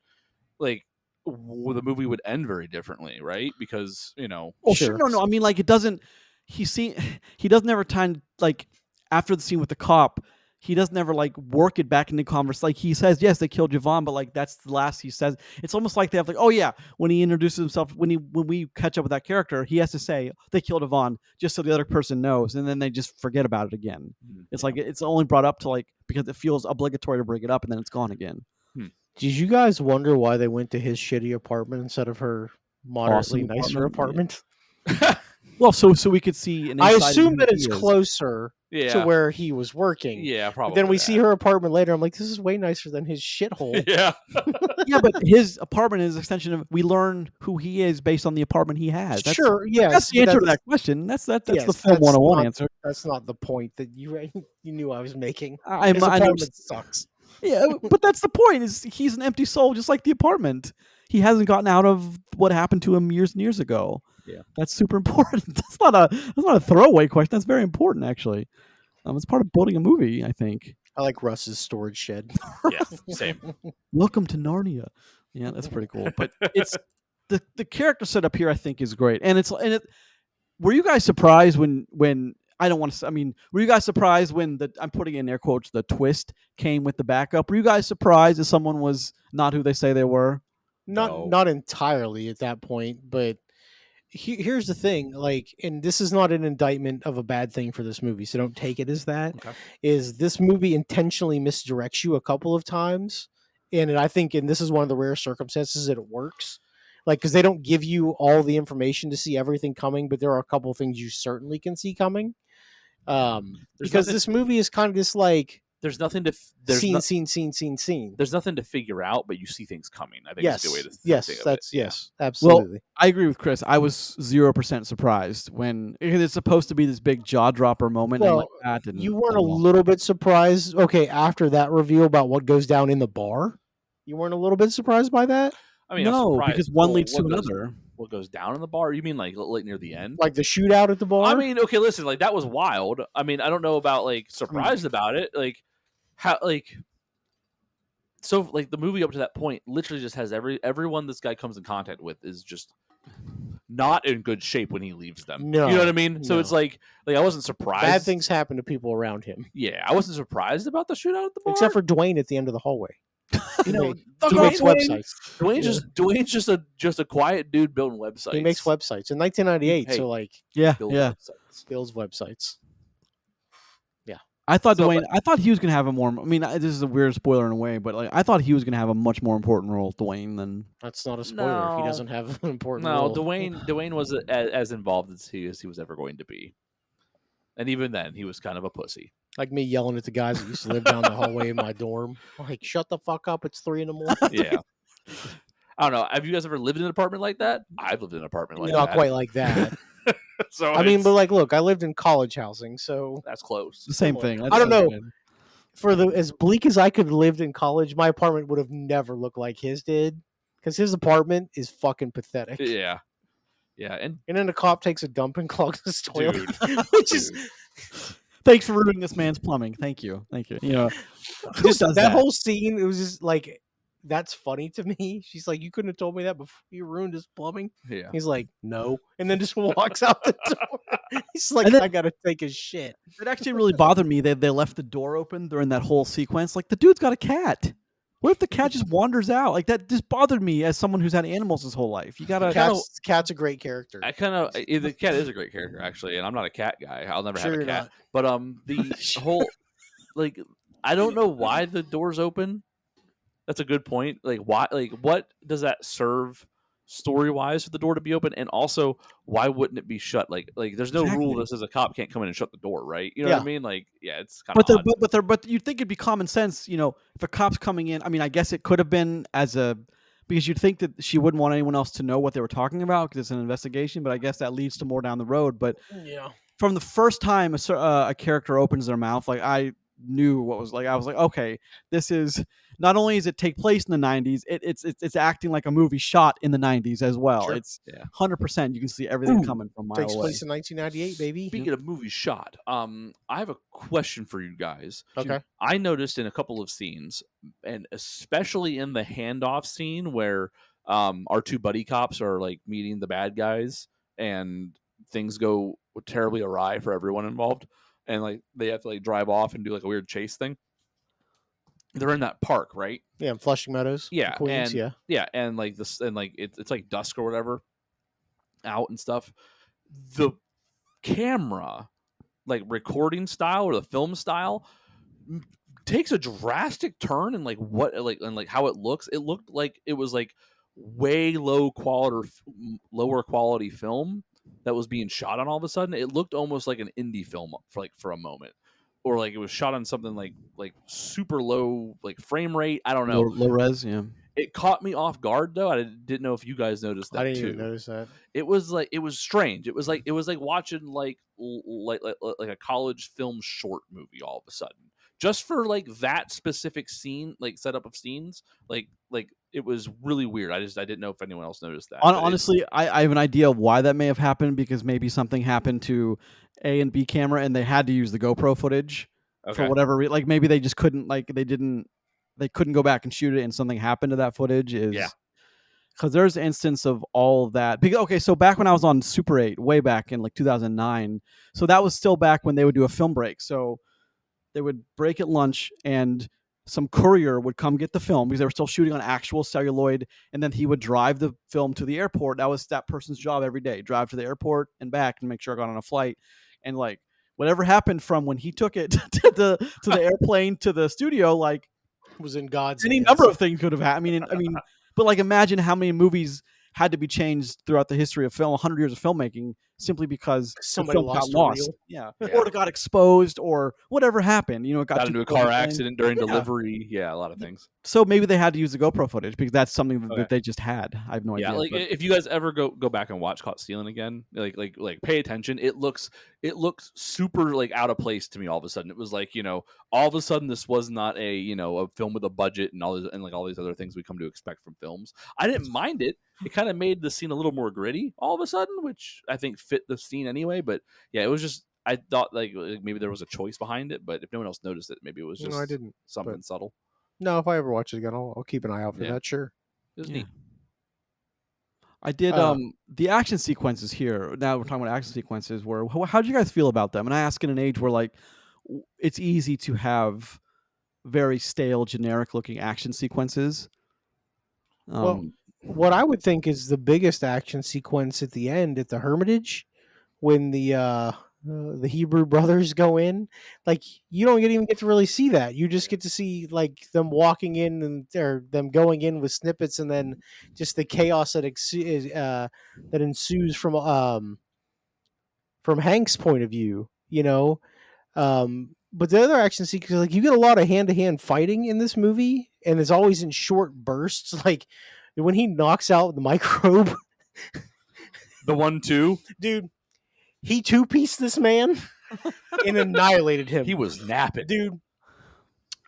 like, the movie would end very differently, right? Because Well, sure. No. I mean, like, it doesn't. He doesn't ever time, like, after the scene with the cop. He doesn't ever, like, work it back into conversation. Like, he says, yes, they killed Yvonne, but, like, that's the last he says. It's almost like they have, like, oh yeah, when he introduces himself, when we catch up with that character, he has to say they killed Yvonne just so the other person knows, and then they just forget about it again. It's like it's only brought up to, like, because it feels obligatory to bring it up, and then it's gone again. Did you guys wonder why they went to his shitty apartment instead of her moderately nicer apartment? Yeah. Well, so we could see. I assume that it's closer to where he was working. Yeah, probably. But then we see her apartment later. I'm like, this is way nicer than his shithole. Yeah. Yeah, but his apartment is an extension of. We learn who he is based on the apartment he has. Sure. Yes. That's the answer to that question. That's the film 101 answer. That's not the point that you knew I was making. His apartment sucks. Yeah, but that's the point. Is he's an empty soul, just like the apartment. He hasn't gotten out of what happened to him years and years ago. Yeah, that's super important. That's not a throwaway question. That's very important, actually. It's part of building a movie, I think. I like Russ's storage shed. Yeah, same. Welcome to Narnia. Yeah, that's pretty cool. But it's the character setup here, I think, is great. And were you guys surprised when I don't want to. I mean, were you guys surprised when I'm putting in air quotes, the twist came with the backup? Were you guys surprised that someone was not who they say they were? Not entirely at that point, but here's the thing. Like, and this is not an indictment of a bad thing for this movie, so don't take it as that. Okay. Is this movie intentionally misdirects you a couple of times, and I think, and this is one of the rare circumstances that it works. Like, because they don't give you all the information to see everything coming, but there are a couple of things you certainly can see coming. Because this movie is kind of just like there's nothing to scene. There's nothing to figure out, but you see things coming. I think that's a good way to think of it. Yes, absolutely. Well, I agree with Chris. I was 0% surprised when it's supposed to be this big jaw dropper moment. Well, and like that, you weren't a little bit surprised. Okay, after that reveal about what goes down in the bar, you weren't a little bit surprised by that. I mean, no, because one leads to another. What goes down in the bar? You mean like near the end? Like the shootout at the bar? I mean, okay, listen, like that was wild. I mean, I don't know about like surprised about it. Like how so like the movie up to that point literally just has everyone this guy comes in contact with is just not in good shape when he leaves them. No, you know what I mean? So it's like I wasn't surprised. Bad things happen to people around him. Yeah, I wasn't surprised about the shootout at the bar. Except for Dwayne at the end of the hallway. You know, He makes websites. Dwayne's just a quiet dude building websites. He makes websites in 1998. Hey. So like, Builds websites. builds websites. Yeah, I thought So, Dwayne. I thought he was gonna have a more. I mean, this is a weird spoiler in a way, but like I thought he was gonna have a much more important role, Dwayne, than. that's not a spoiler. He No. doesn't have an important No, role. Dwayne was as involved as he was ever going to be, and even then, he was kind of a pussy. Like me yelling at the guys that used to live down the hallway in my dorm. Like, shut the fuck up! It's 3 a.m. Yeah. I don't know. Have you guys ever lived in an apartment like that? I've lived in an apartment like Not that. quite like that. So I mean, but like, look, I lived in college housing, so that's close. The same thing. I don't know. For as bleak as I could have lived in college, my apartment would have never looked like his did, because his apartment is fucking pathetic. Yeah, and then the cop takes a dump and clogs his toilet, dude, which is Thanks for ruining this man's plumbing. Thank you. You know, who just does that whole scene. It was just like, that's funny to me. She's like, you couldn't have told me that before you ruined his plumbing. Yeah. He's like, no, and then just walks out the door. He's like, And then- I gotta take his shit. It actually really bothered me. They left the door open during that whole sequence. Like the dude's got a cat. What if the cat just wanders out? Like that just bothered me as someone who's had animals his whole life. You gotta. Cat's a great character. I kind of the cat is a great character actually, and I'm not a cat guy. I'll never have a cat. But the whole like I don't know why the door's open. That's a good point. Like why? Like what does that serve story wise for the door to be open? And also, why wouldn't it be shut? Like there's no rule that says a cop can't come in and shut the door, right? You know what I mean? Like it's kind of. But you'd think it'd be common sense, you know, if a cop's coming in. I mean, I guess it could have been because you'd think that she wouldn't want anyone else to know what they were talking about because it's an investigation. But I guess that leads to more down the road. But from the first time a character opens their mouth, like I knew what was like. I was like, okay, this is not only does it take place in the 90s, it's acting like a movie shot in the 90s as well. Sure. It's 100%. You can see everything coming from miles away. Takes place in 1998, baby. Speaking of movie shot, I have a question for you guys. Okay. I noticed in a couple of scenes, and especially in the handoff scene where our two buddy cops are like meeting the bad guys, and things go terribly awry for everyone involved, and like they have to like drive off and do like a weird chase thing. They're in that park, right? Yeah, in Flushing Meadows. Yeah, Queens, and like this, and like it's like dusk or whatever, out and stuff. The camera, like recording style or the film style, takes a drastic turn in like what like and like how it looks. It looked like it was like way lower quality film that was being shot on all of a sudden. It looked almost like an indie film for a moment. Or like it was shot on something like super low like frame rate. I don't know. Low res, yeah. It caught me off guard though. I didn't know if you guys noticed that too. I didn't even notice that. It was strange. It was like watching like a college film short movie all of a sudden. Just for like that specific scene, like setup of scenes, like it was really weird. I didn't know if anyone else noticed that. Honestly, I have an idea of why that may have happened, because maybe something happened to A and B camera and they had to use the GoPro footage for whatever reason. Like maybe they just couldn't, like they couldn't go back and shoot it, and something happened to that footage. Because there's an instance of all of that. Okay, so back when I was on Super 8, way back in like 2009, so that was still back when they would do a film break. So they would break at lunch, and some courier would come get the film because they were still shooting on actual celluloid, and then he would drive the film to the airport. That was that person's job every day: drive to the airport and back and make sure I got on a flight. And like whatever happened from when he took it to the airplane to the studio, like was in God's any hands. number of things could have happened. I mean, but like imagine how many movies had to be changed throughout the history of film, 100 years of filmmaking, simply because somebody the film got lost lost. Or it got exposed, or whatever happened. You know, it got into a car accident during delivery. Yeah, a lot of things. So maybe they had to use the GoPro footage because that's something that they just had. I have no idea. Yeah, like if you guys ever go back and watch Caught Stealing again, like pay attention. It looks super like out of place to me all of a sudden. It was like, you know, all of a sudden this was not a, you know, a film with a budget and all these other things we come to expect from films. I didn't mind it. It kind of made the scene a little more gritty all of a sudden, which I think fit the scene anyway. But yeah, it was just, I thought like maybe there was a choice behind it, but if no one else noticed it, maybe it was just something subtle. No, if I ever watch it again, I'll keep an eye out for that. Sure, it was neat. I did the action sequences here. Now we're talking about action sequences. How did you guys feel about them? And I ask in an age where like it's easy to have very stale, generic-looking action sequences. Well, what I would think is the biggest action sequence at the end at the Hermitage, when the Hebrew brothers go in. Like, you don't even get to really see that. You just get to see like them walking in and or them going in with snippets, and then just the chaos that that ensues from Hank's point of view. But the other action sequences, like, you get a lot of hand to hand fighting in this movie, and it's always in short bursts. Like when he knocks out the microbe, The 1-2, dude, he two-pieced this man and annihilated him. he was napping. Dude,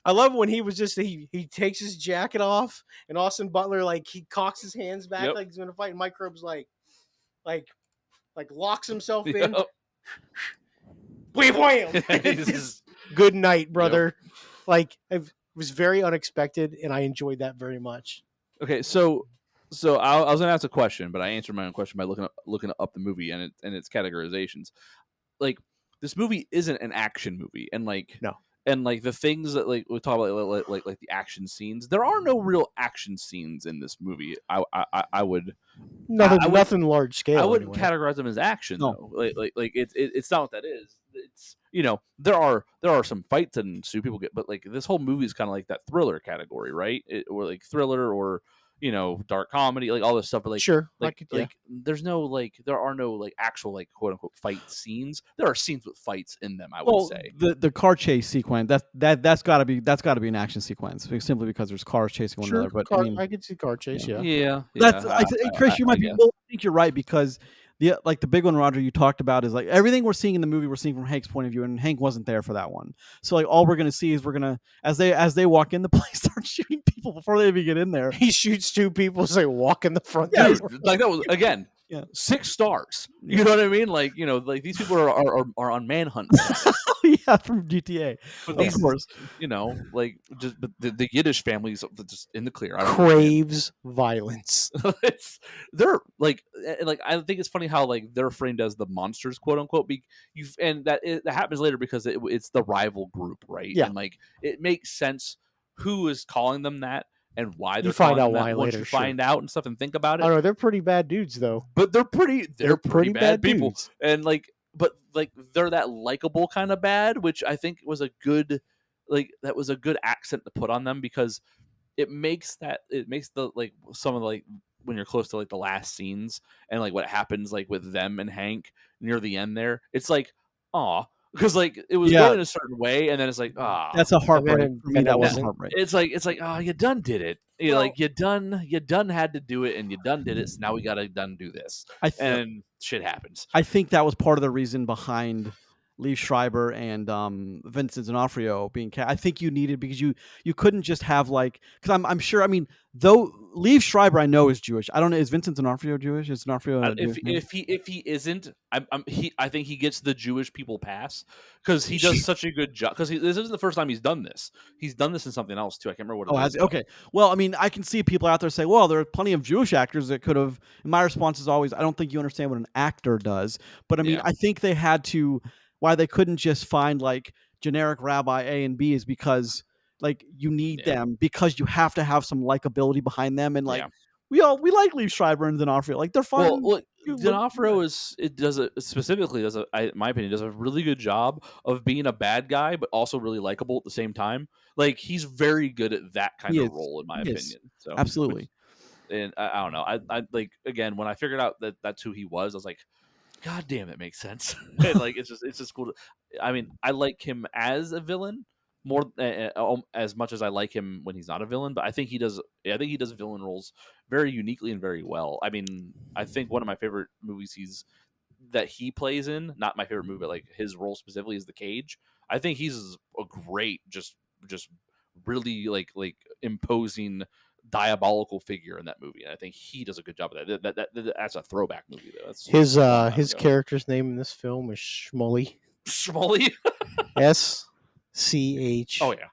I love when he was just he takes his jacket off, and Austin Butler, like, he cocks his hands back Yep. like he's gonna fight, and Microbe's like locks himself in. Yep. Wham! He's just- Good night, brother. Like, it was very unexpected, and I enjoyed that very much. Okay, so I was gonna ask a question, but I answered my own question by looking up the movie and its categorizations. Like, this movie isn't an action movie, and like No. and like the things that like we talk about like the action scenes. There are no real action scenes in this movie. I would Nothing large scale. I wouldn't anyway. categorize them as action No. though. Like it's not what that is. It's, you know, there are some fights that ensue, people get, but like this whole movie is kind of like that thriller category, right? Or like thriller, or, you know, dark comedy, like all this stuff. But like, Sure, like there's no like there are no like actual like quote unquote fight scenes. There are scenes with fights in them, I would say. the car chase sequence, that's got to be an action sequence, simply because there's cars chasing one another. But I could see car chase. Yeah. Yeah, that's Chris, you might be. guess. Well, I think you're right, because the big one, Roger, you talked about is like everything we're seeing in the movie, we're seeing from Hank's point of view, and Hank wasn't there for that one. So like all we're gonna see is as they walk in, the place start shooting people before they even get in there. He shoots two people as they walk in the front Dude, door. like that was again. Yeah. 6 stars. You know what I mean? Like, you know, like these people are on manhunts. Yeah, from GTA. But Of these, course. you know, like just but the Yiddish families just in the clear. I don't Craves violence. they're like I think it's funny how like they're framed as the monsters, quote unquote. And that happens later because it's the rival group, right? Yeah. And like it makes sense who is calling them that and why they're find calling out them why that once later, you sure. find out and stuff and think about it. I don't know, they're pretty bad dudes, though. But they're pretty bad people. dudes. And like, but like they're that likable kind of bad, which I think was a good accent to put on them, because it makes the like some of the, like when you're close to like the last scenes and like what happens like with them and Hank near the end there, it's like, aw, because like it was going a certain way and then it's like, ah, That's a heartbreak. then- For me, and that then was that- a heartbreak. it's like, oh, you done did it. You're like, you done had to do it, and you done did it. So now we gotta done do this, and shit happens. I think that was part of the reason behind Lee Schreiber and Vincent D'Onofrio being cast. I think you needed, because you couldn't just have like, because I'm sure, I mean, though Lee Schreiber I know is Jewish. I don't know, is Vincent D'Onofrio Jewish? Is D'Onofrio a Jewish name? If he isn't, I think he gets the Jewish people pass, because he does such a good job. Because this isn't the first time he's done this. He's done this in something else too. I can't remember what it is. Okay. Well, I mean, I can see people out there say, well, there are plenty of Jewish actors that could have. And my response is always, I don't think you understand what an actor does. But I mean, I think they had to. Why they couldn't just find like generic Rabbi A and B is because like you need them, because you have to have some likability behind them, and like we like Lee Schreiber and D'Onofrio, like they're fun. Well, look, D'Onofrio in my opinion, does a really good job of being a bad guy, but also really likable at the same time. Like he's very good at that kind of role, in my opinion. So absolutely. And I don't know. I like, again, when I figured out that that's who he was, I was like, God damn, it makes sense. And like it's just cool. I mean, I like him as a villain more as much as I like him when he's not a villain. But I think he does villain roles very uniquely and very well. I mean, I think one of my favorite movies that he plays in, not my favorite movie, but like his role specifically, is The Cage. I think he's a great, just really like imposing, diabolical figure in that movie, and I think he does a good job of that. That's a throwback movie, though. That's His character's name in this film is Schmully. Schmully. SCH. Oh yeah.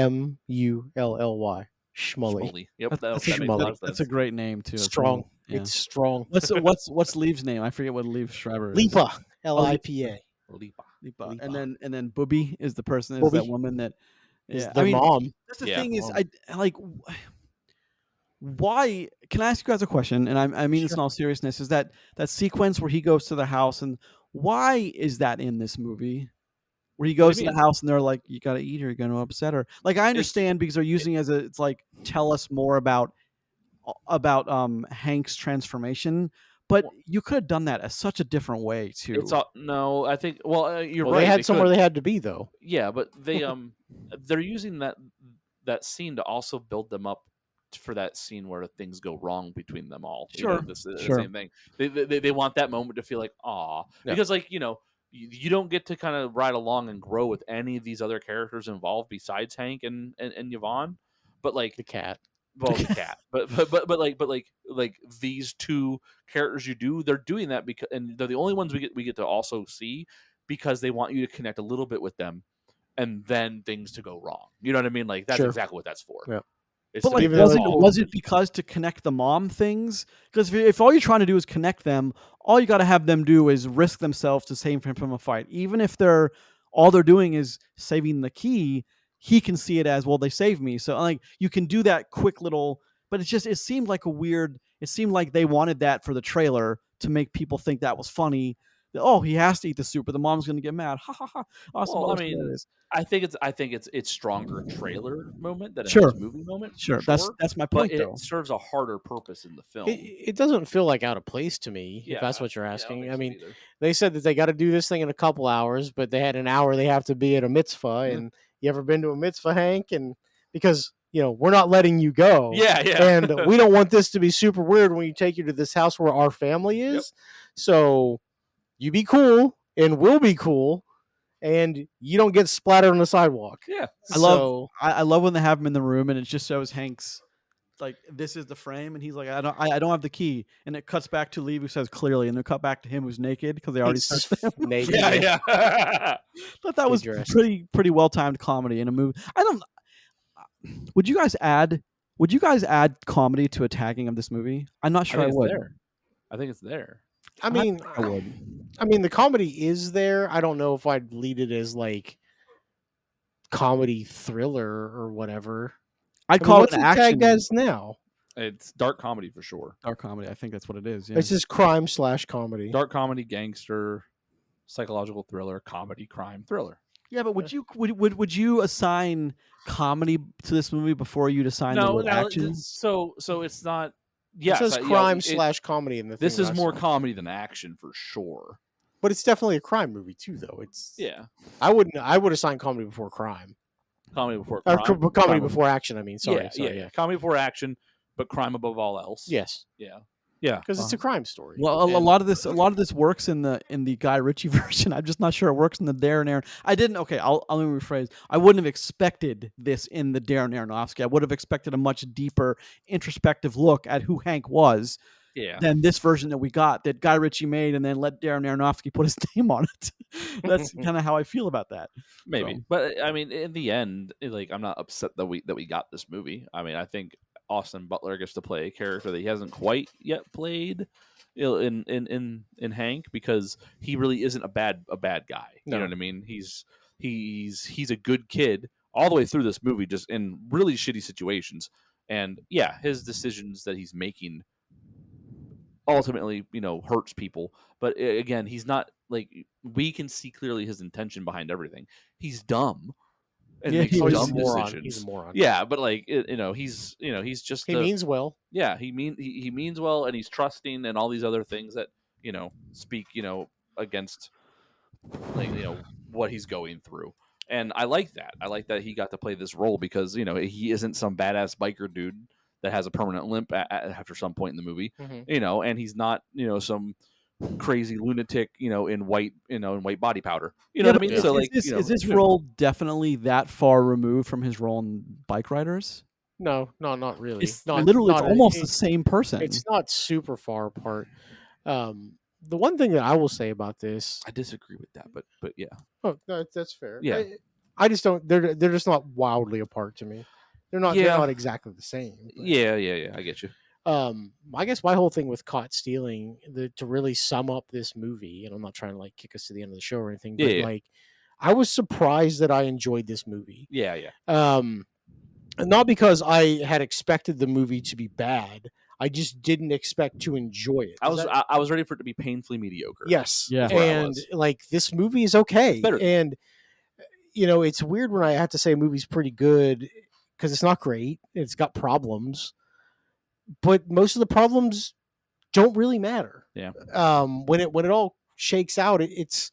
MULLY. Schmully. Yep, That's a great name too. Strong. Yeah. It's strong. What's Lee's name? I forget what Lee Schreiber is. is Yeah, their mom. that's the Yeah. thing is, Mom. I like. Why? Can I ask you guys a question? And I mean this Sure. in all seriousness. Is that sequence where he goes to the house, and why is that in this movie? Where he What goes do to you the mean? house and they're like, "You got to eat, or you're going to upset her." Like, I understand because they're using it as it's like, tell us more about Hank's transformation, but Well, you could have done that as such a different way too. it's all no. I think. Well, you're Well, right. they had somewhere could. they had to be though. Yeah, but they're using that scene to also build them up for that scene where things go wrong between them all. Sure, This the sure. same thing. They want that moment to feel like aw, Yeah. because like you don't get to kind of ride along and grow with any of these other characters involved besides Hank and Yvonne, but like The cat. well the cat, but these two characters they're doing that because and they're the only ones we get to also see because they want you to connect a little bit with them and then things to go wrong. You know what I mean? Like that's Sure. exactly what that's for. Yeah. It's But to like, make Even though them they all- was it because to connect the mom things? Because if all you're trying to do is connect them, all you got to have them do is risk themselves to save him from a fight. Even if all they're doing is saving the key, he can see it as, well, they saved me. So like, you can do that quick little. But it seemed like it seemed like they wanted that for the trailer to make people think that was funny. That, oh, he has to eat the soup, or the mom's going to get mad. Ha ha ha! Awesome. well, I Butler's mean, hilarious. I think it's stronger trailer moment than it Sure, is movie moment. sure. For sure. That's my But point, it though. serves a harder purpose in the film. It doesn't feel like out of place to me, yeah, if that's what you're I don't asking. think I so mean, either. they said that they got to do this thing in a couple hours, but they had an hour they have to be at a mitzvah. Yeah. And you ever been to a mitzvah, Hank? And because we're not letting you go. Yeah. And we don't want this to be super weird when you take you to this house where our family is. Yep. So you be cool, and we'll be cool, and you don't get splattered on the sidewalk. Yeah. I love when they have him in the room and it just shows Hank's like, this is the frame, and he's like, I don't have the key, and it cuts back to Lee, who says clearly, and then cut back to him who's naked because they already He's touched him. naked. Yeah. Thought that was dressed. pretty well timed comedy in a movie. Would you guys add comedy to a tagging of this movie? I'm not sure I would. I think it's there. I mean, I would. I mean, the comedy is there. I don't know if I'd lead it as like comedy thriller or whatever. I'd I mean, call what's it it an action tagged as now? It's dark comedy for sure. dark comedy. I think that's what it is. Yeah. It's just crime/comedy. Dark comedy, gangster, psychological thriller, comedy, crime, thriller. Yeah, but would you assign comedy to this movie before you'd assign the word action? So it's not. It Yes, says crime/comedy in the This thing is I more saw. comedy than action for sure. But it's definitely a crime movie too, though. It's Yeah, I would assign comedy before crime. comedy before Or crime. comedy before action. I mean, sorry, yeah. Comedy before action, but crime above all else. Yes, Yeah. because it's a crime story. Well, a And- lot of this works in the Guy Ritchie version. I'm just not sure it works in the Darren Aron. I didn't. Okay, I'll let me rephrase. I wouldn't have expected this in the Darren Aronofsky. I would have expected a much deeper, introspective look at who Hank was Yeah. than this version that we got, that Guy Ritchie made, and then let Darren Aronofsky put his name on it. That's kind of how I feel about that. Maybe, So. but I mean, in the end, like I'm not upset that we got this movie. I mean, I think Austin Butler gets to play a character that he hasn't quite yet played in Hank, because he really isn't a bad guy. You No. know what I mean? He's a good kid all the way through this movie, just in really shitty situations. And yeah, his decisions that he's making ultimately, hurts people. But again, he's not like, we can see clearly his intention behind everything. He's dumb and Yeah, makes he is. dumb He's a moron. decisions. He's a moron. Yeah, but like he's just He means well. yeah, he means well, and he's trusting, and all these other things that speak against what he's going through. And I like that. I like that he got to play this role because he isn't some badass biker dude that has a permanent limp after some point in the movie. Mhm. And he's not some crazy lunatic in white body powder. You know what I mean? Is, So is this role definitely that far removed from his role in Bike Riders? No, not really. It's Not, literally not it's a- almost it- the same person. It's not super far apart. The one thing that I will say about this, I disagree with that, but yeah. oh, no, that's fair. Yeah. I just don't. They're just not wildly apart to me. They're not. Yeah. They're not exactly the same. but- Yeah, I get you. I guess my whole thing with caught stealing, to really sum up this movie, and I'm not trying to like kick us to the end of the show or anything, but Yeah. like, I was surprised that I enjoyed this movie. Yeah, yeah. Not because I had expected the movie to be bad. I just didn't expect to enjoy it. I was ready for it to be painfully mediocre. Yes. Yeah. Is where I And was. like this movie is okay. better than that. And it's weird when I have to say a movie's pretty good because it's not great. It's got problems. But most of the problems don't really matter. Yeah. When it all shakes out, it's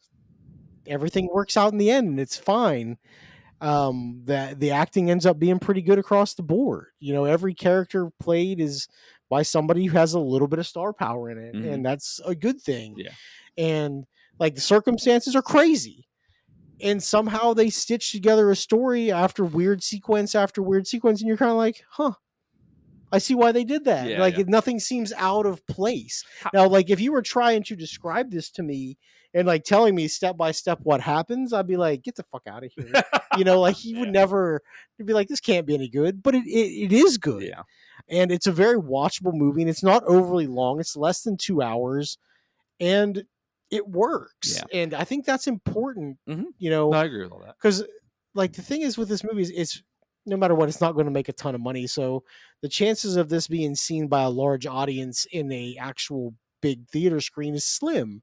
everything works out in the end and it's fine. That the acting ends up being pretty good across the board. Every character played is by somebody who has a little bit of star power in it, Mhm. and that's a good thing. Yeah. And like the circumstances are crazy, and somehow they stitch together a story after weird sequence after weird sequence, and you're kind of like, huh. I see why they did that. Yeah, like yeah. nothing seems out of place. How- Now, like if you were trying to describe this to me and like telling me step by step what happens, I'd be like, get the fuck out of here. Like he would Yeah. never. You'd be like, this can't be any good, but it is good. Yeah. And it's a very watchable movie, and it's not overly long. It's less than 2 hours, and it works. Yeah. And I think that's important. Mhm. No, I agree with all that. because like the thing is with this movie is it's no matter what, it's not going to make a ton of money. So the chances of this being seen by a large audience in a actual big theater screen is slim.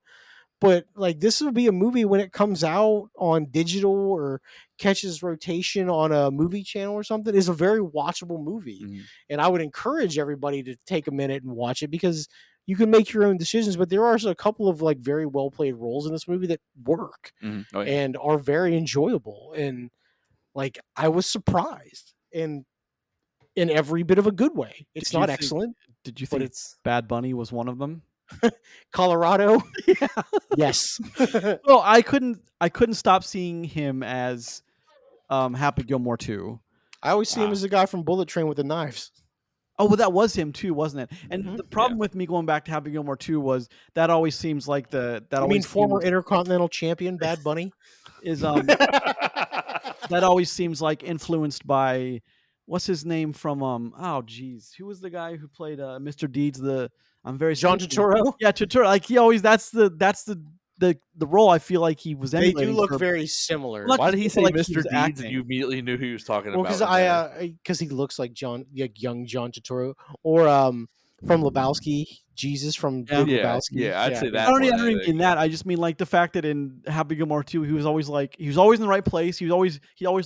But like this will be a movie when it comes out on digital or catches rotation on a movie channel or something, is a very watchable movie. Mhm. And I would encourage everybody to take a minute and watch it because you can make your own decisions, but there are a couple of like very well played roles in this movie that work Mhm. Oh, yeah. and are very enjoyable. And like I was surprised in every bit of a good way. It's Did you not think- excellent, Did you but think it's Bad Bunny was one of them? Colorado. Yeah. Yes. Well, I couldn't stop seeing him as Happy Gilmore 2. I always see him Ah. as the guy from Bullet Train with the knives. Oh, well, that was him too, wasn't it? And Mhm. the problem with me going back to Happy Gilmore 2 was that always seems like that You mean always former seems, Intercontinental Champion Bad Bunny? is that always seems like influenced by what's his name from oh geez, who was the guy who played Mr. Deeds, I'm very John sleepy. Turturro? Yeah, Turturro. Like he always that's the role I feel like he was They emulating. do look for- very similar. Well, Why did he say like he Mr. was Deeds acting. and you immediately knew who he was talking Well, about? because he looks like young John Turturro, or from Lebowski, Jesus from Big Yeah, Lebowski. yeah, I'd say I that. don't, more I than don't even anything. mean that. I just mean like the fact that in Happy Gilmore 2, he was always in the right place. He always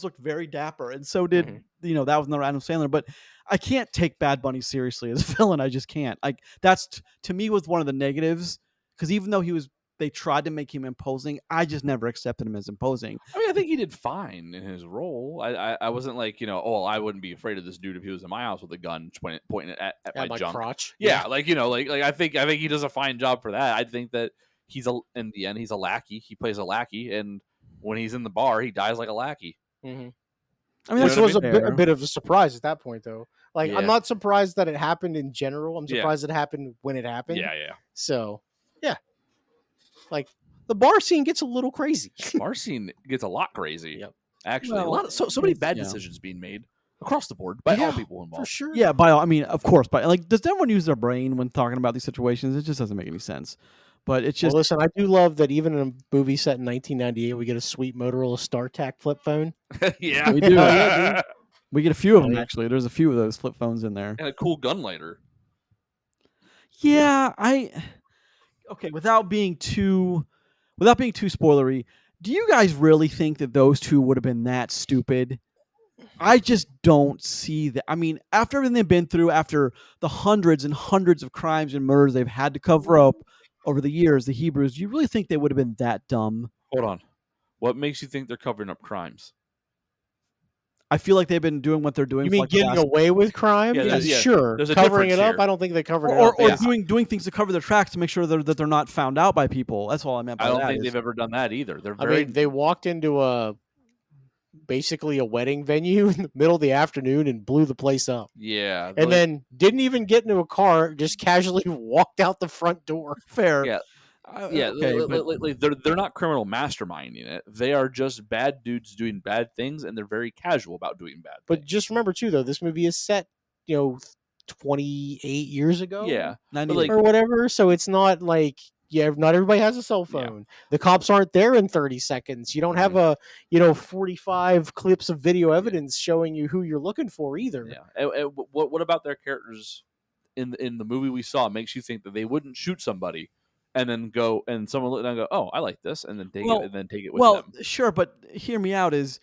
looked very dapper, and so did that was another Adam Sandler. But I can't take Bad Bunny seriously as a villain. I just can't. Like that's to me was one of the negatives because even though they tried to make him imposing, I just never accepted him as imposing. I mean, I think he did fine in his role. I wasn't like, oh, I wouldn't be afraid of this dude if he was in my house with a gun pointing it at my junk. crotch. Yeah, like I think he does a fine job for that. I think that in the end he's a lackey. He plays a lackey, and when he's in the bar, he dies like a lackey. Mhm. I mean, Which that's was a fair. bit of a surprise at that point, though. Like, Yeah. I'm not surprised that it happened in general. I'm Yeah. surprised it happened when it happened. Yeah, yeah. So, yeah. Like, the bar scene gets a little crazy. Bar scene gets a lot crazy. Yep. Actually, Well, a lot of so many it's- bad yeah. decisions being made across the board by all people For involved. sure. Yeah, I mean, of course, but like, does everyone use their brain when talking about these situations? It just doesn't make any sense. But it's Well, just listen, I do love that even in a movie set in 1998, we get a sweet Motorola StarTAC flip phone. Yeah, We do. Hell yeah, dude. we get a few of Hell them yeah. actually. There's a few of those flip phones in there. and a cool gun lighter. Yeah, okay. Without being too spoilery, do you guys really think that those two would have been that stupid? I just don't see that. I mean, after everything they've been through, after the hundreds and hundreds of crimes and murders they've had to cover up over the years, the Hebrews, do you really think they would have been that dumb? Hold on. What makes you think they're covering up crimes? I feel like they've been doing what they're doing. You for mean like the getting last- away with crime? Yeah, Yes, yeah. sure. There's a Covering it difference up? here. I don't think they covered it or up. or Yeah. doing things to cover their tracks to make sure that they're not found out by people. That's all I meant by I that. don't think is- they've ever done that either. They're I very mean, they walked into basically a wedding venue in the middle of the afternoon and blew the place up. yeah, And then didn't even get into a car, just casually walked out the front door. fair. Yeah. yeah, Okay, but- like they're not criminal masterminding it. They are just bad dudes doing bad things, and they're very casual about doing bad. But things. just remember too, though, this movie is set, 28 years ago. yeah, 98. like- or whatever. So it's not like Yeah, not everybody has a cell phone. The cops aren't there in 30 seconds. You don't have a 45 clips of video evidence showing you who you're looking for either. Yeah. And what about their characters in the movie we saw makes you think that they wouldn't shoot somebody and then go and someone look and go, oh, I like this, and then take it with them. Sure, but hear me out. Is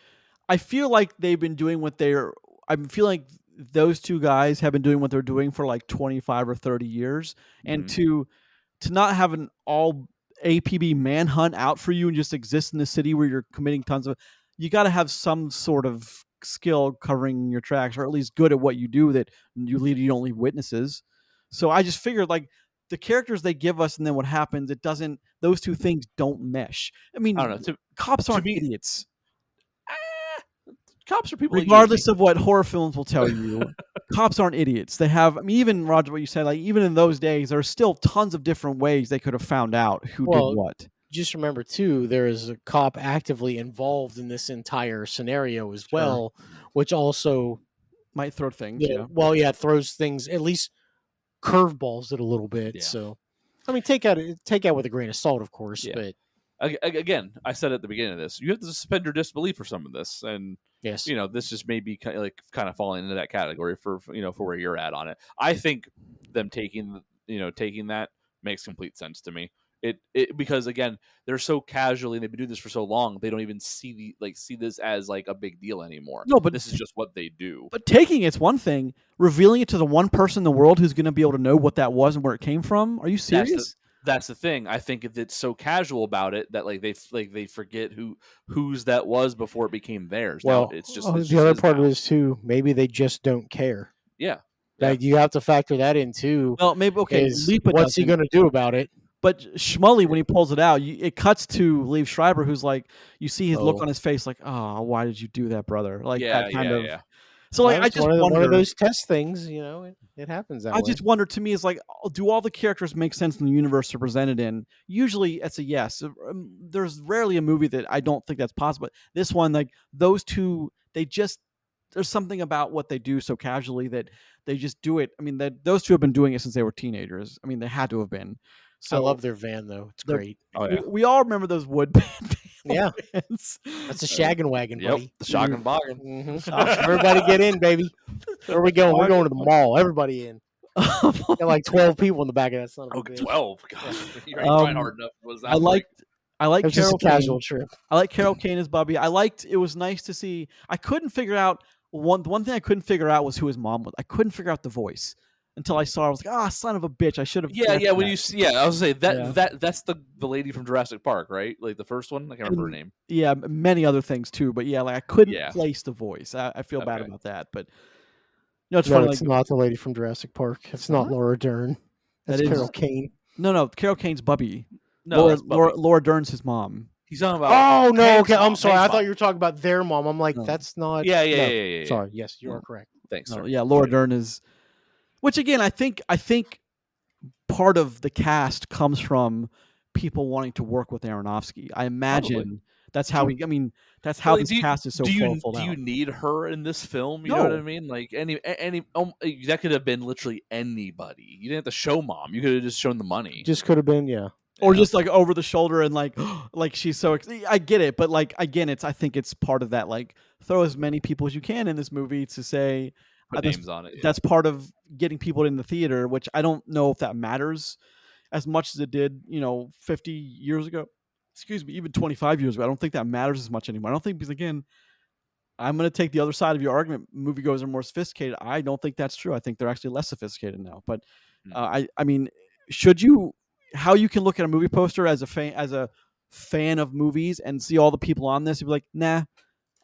I feel like they've been doing what they're. I feel like those two guys have been doing what they're doing for like 25 or 30 years, and to not have an all APB manhunt out for you and just exist in the city where you're committing tons of, you got to have some sort of skill covering your tracks, or at least good at what you do that you don't leave witnesses. So I just figured like the characters they give us and then what happens, it doesn't, those two things don't mesh. I mean, I don't know. cops aren't idiots. Cops are people Regardless of what horror films will tell you, cops aren't idiots. They have, I mean, even Roger, what you said, like even in those days, there are still tons of different ways they could have found out who did what. Just remember too, there is a cop actively involved in this entire scenario as well, which also might throw things. It throws things, at least curveballs it a little bit. Yeah. So, I mean, take out with a grain of salt, of course. Yeah. But again, I said at the beginning of this, you have to suspend your disbelief for some of this, and yes, this just may be kind of falling into that category for where you're at on it. I think them taking that makes complete sense to me. It because again, they're so casually, they've been doing this for so long, they don't even see this as like a big deal anymore. No, but this is just what they do. But taking it's one thing, revealing it to the one person in the world who's going to be able to know what that was and where it came from. Are you serious? That's the thing. I think it's so casual about it that they forget whose that was before it became theirs. Well, now it's the other part of it is too, maybe they just don't care. Yeah. Like you have to factor that in too. Well, maybe what's he going to do about it? But Schmully, when he pulls it out, it cuts to Liev Schreiber, who's like, you see his look on his face, like, "Oh, why did you do that, brother?" Like that kind of. Yeah. So like, I just wonder, one of those test things, it happens that way. I just wonder. To me, is like, do all the characters make sense in the universe they're presented in? Usually, it's a yes. There's rarely a movie that I don't think that's possible. This one, like those two, there's something about what they do so casually that they just do it. I mean, those two have been doing it since they were teenagers. I mean, they had to have been. So I love their van though; it's great. Oh yeah, we all remember those wood band. Yeah, that's a shaggin' wagon, buddy. Yep, the shaggin' wagon. Mm-hmm. Everybody get in, baby. Where are we going? We're going to the mall. Everybody in. Got like 12 people in the back of that son of a bitch. 12. God, you ain't trying hard enough. I like Carol Kane. Casual trip. I like Carol Kane as Bubby. It was nice to see. I couldn't figure out one thing I couldn't figure out was who his mom was. I couldn't figure out the voice until I saw her. I was like, son of a bitch. I should have. Yeah. When you see, I was going to say that's the lady from Jurassic Park, right? Like the first one. I can't remember her name. Yeah, many other things too. But yeah, like I couldn't place the voice. I feel bad about that. But it's funny. It's not the lady from Jurassic Park. It's not Laura Dern. That's Carol Kane. No. Carol Kane's Bubby. No, Laura Dern's his mom. He's talking about. Oh no! Okay, I'm sorry. I thought you were talking about their mom. I'm like, that's not. Yeah. Sorry. Yes, you are correct. Thanks, sir. Yeah, Laura Dern is. Which again, I think part of the cast comes from people wanting to work with Aronofsky. I imagine that's how that's how this cast is so full. Do you need her in this film? You know what I mean? Like any that could have been literally anybody. You didn't have to show mom. You could have just shown the money. Just could have been, yeah. Or just like over the shoulder and like she's so. I get it, but like again, I think it's part of that. Like throw as many people as you can in this movie to say. Put names on it. Yeah. That's part of getting people in the theater, which I don't know if that matters as much as it did, 50 years ago. Excuse me, even 25 years ago. I don't think that matters as much anymore. I don't think because again, I'm going to take the other side of your argument. Moviegoers are more sophisticated. I don't think that's true. I think they're actually less sophisticated now. But I mean, how you can look at a movie poster as a fan of movies and see all the people on this, you'd be like, nah.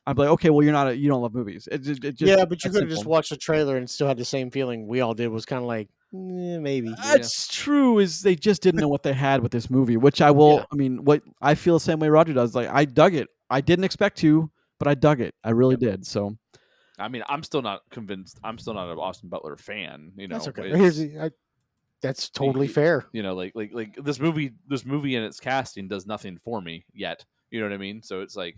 I'd be like, okay, well, you don't love movies. It just, yeah, but you could have just watched the trailer and still had the same feeling we all did. Was kind of like, maybe. That's true. Is they just didn't know what they had with this movie, which I will. Yeah. I mean, what I feel the same way Roger does. Like, I dug it. I didn't expect to, but I dug it. I really did. So, I mean, I'm still not convinced. I'm still not an Austin Butler fan. That's okay. That's totally fair. Like this movie and its casting does nothing for me yet. You know what I mean? So it's like,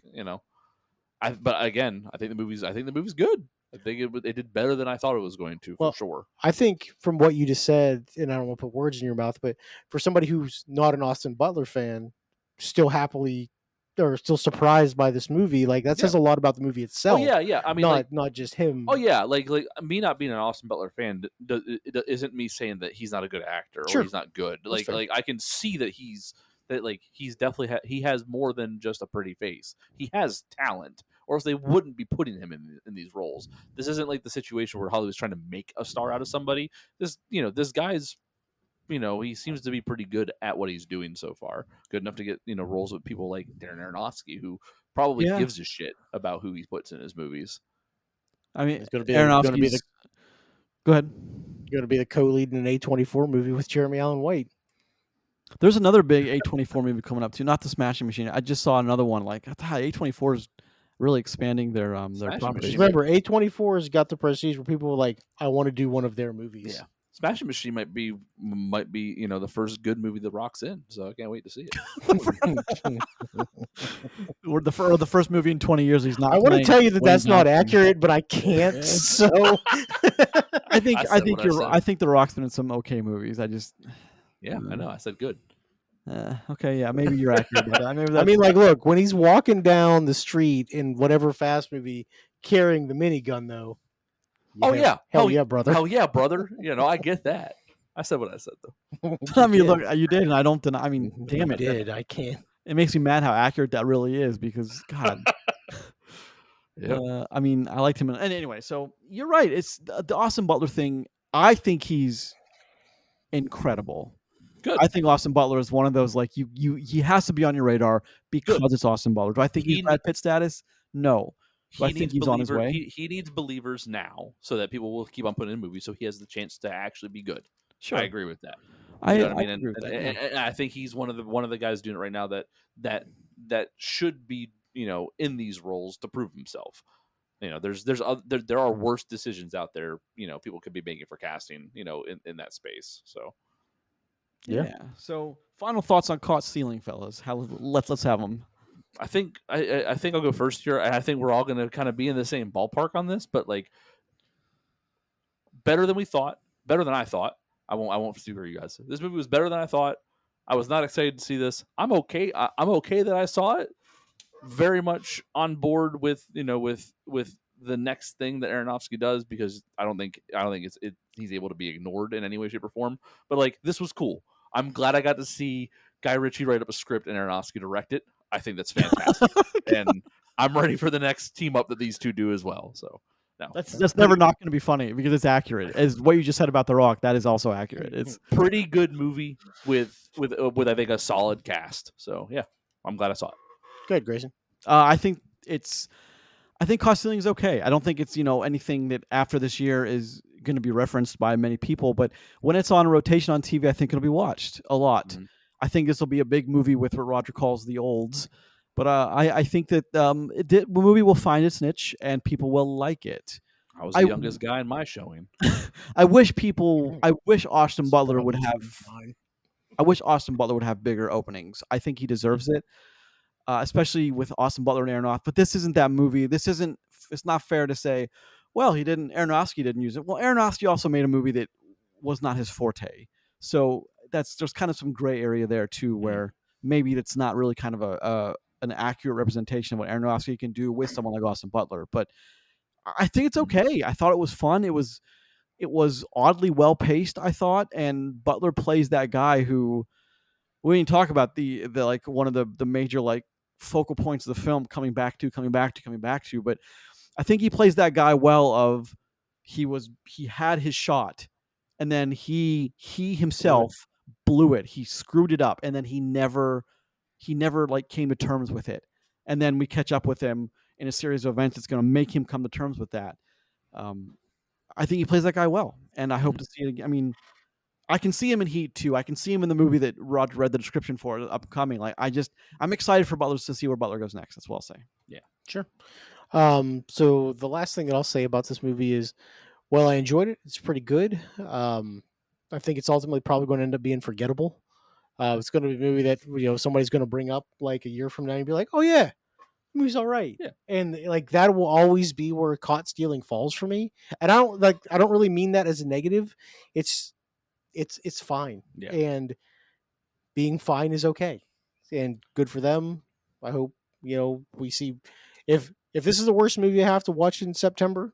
but again, I think the movie's good. I think it did better than I thought it was going to, for Well, sure. I think from what you just said, and I don't want to put words in your mouth, but for somebody who's not an Austin Butler fan, still happily or still surprised by this movie, like that Yeah. says a lot about the movie Oh itself. yeah. I mean, not just him. oh yeah, like me not being an Austin Butler fan isn't me saying that he's not a good actor Sure. or he's not good. Like fair. I can see that he's definitely he has more than just a pretty face. He has talent, or else they wouldn't be putting him in these roles. This isn't like the situation where Hollywood's trying to make a star out of somebody. This guy's he seems to be pretty good at what he's doing so far. Good enough to get roles with people like Darren Aronofsky, who probably Yeah. gives a shit about who he puts in his movies. I mean, It's going to be Aronofsky's. Go ahead. going to be the co-lead in an A24 movie with Jeremy Allen White. There's another big A24 movie coming up too. Not the Smashing Machine. I just saw another one. Like A24 is really expanding their Smashing properties. Machine. Remember, A24 has got the prestige where people are like, I want to do one of their movies. Yeah, Smashing Machine might be the first good movie The Rock's in. So I can't wait to see it. Or the first movie in 20 years he's not. I want to playing tell you that Wayne that's not Johnson. accurate, but I can't. So I think I said what I you're. said. I think The Rock's been in some okay movies. I just. Yeah, I know. I said good. Okay, yeah, maybe you're accurate about that. Maybe I that's, mean, like, look, when he's walking down the street in whatever fast movie carrying the minigun, though. Hell yeah, brother. Hell yeah, brother. I get that. I said what I said though. I mean, look, you did, and I don't deny. I mean, damn it, did. I can't. it makes me mad how accurate that really is because God. Yep. I mean, I liked him. And anyway, so you're right. It's the Austin Butler thing. I think he's incredible. Good. I think Austin Butler is one of those like he has to be on your radar because it's Austin Butler. Do I think he's Brad Pitt status? No. Do I think he's on his way? He needs believers now so that people will keep on putting in movies so he has the chance to actually be good. Sure. I agree with that. I You know what I mean? agree with that. Yeah. And I think he's one of the guys doing it right now that should be in these roles to prove himself. There are worse decisions out there. People could be making for casting. In that space. So Yeah. So final thoughts on Caught Stealing, fellas. Let's have them. I think I'll go first here. I think we're all going to kind of be in the same ballpark on this, but like better than we thought, better than I thought. I won't screw you guys. This movie was better than I thought. I was not excited to see this. I'm okay. I'm okay that I saw it. Very much on board with with the next thing that Aronofsky does because I don't think he's able to be ignored in any way, shape, or form. But like this was cool. I'm glad I got to see Guy Ritchie write up a script and Aronofsky direct it. I think that's fantastic, and I'm ready for the next team up that these two do as well. So no, that's never not going to be funny because it's accurate. As what you just said about The Rock, that is also accurate. It's pretty good movie with I think a solid cast. So yeah, I'm glad I saw it. Good, Grayson. I think Caught Stealing is okay. I don't think it's anything that after this year is going to be referenced by many people. But when it's on rotation on TV, I think it'll be watched a lot. Mm-hmm. I think this will be a big movie with what Roger calls the olds. But I think that the movie will find its niche and people will like it. I was the youngest guy in my showing. I wish Austin Butler would have. I wish Austin Butler would have bigger openings. I think he deserves it. Especially with Austin Butler and Aronofsky. But this isn't that movie. It's not fair to say, well, Aronofsky didn't use it. Well, Aronofsky also made a movie that was not his forte. So there's kind of some gray area there too, where maybe it's not really kind of an accurate representation of what Aronofsky can do with someone like Austin Butler. But I think it's okay. I thought it was fun. It was oddly well paced, I thought, and Butler plays that guy who we didn't talk about the like one of the major like focal points of the film coming back to, but I think he plays that guy well of he had his shot and then he himself blew it. He screwed it up and then he never like came to terms with it. And then we catch up with him in a series of events that's going to make him come to terms with that. I think he plays that guy well, and I hope to see it again. I mean, I can see him in Heat too. I can see him in the movie that Roger read the description for upcoming. Like I'm excited for Butler to see where Butler goes next. That's what I'll say. Yeah, sure. So the last thing that I'll say about this movie is, well, I enjoyed it. It's pretty good. I think it's ultimately probably going to end up being forgettable. It's going to be a movie that somebody's going to bring up like a year from now and be like, oh yeah, movie's all right. Yeah. And like that will always be where caught stealing falls for me. And I don't really mean that as a negative. It's fine. Yeah. And being fine is okay. And good for them. I hope, we see if this is the worst movie I have to watch in September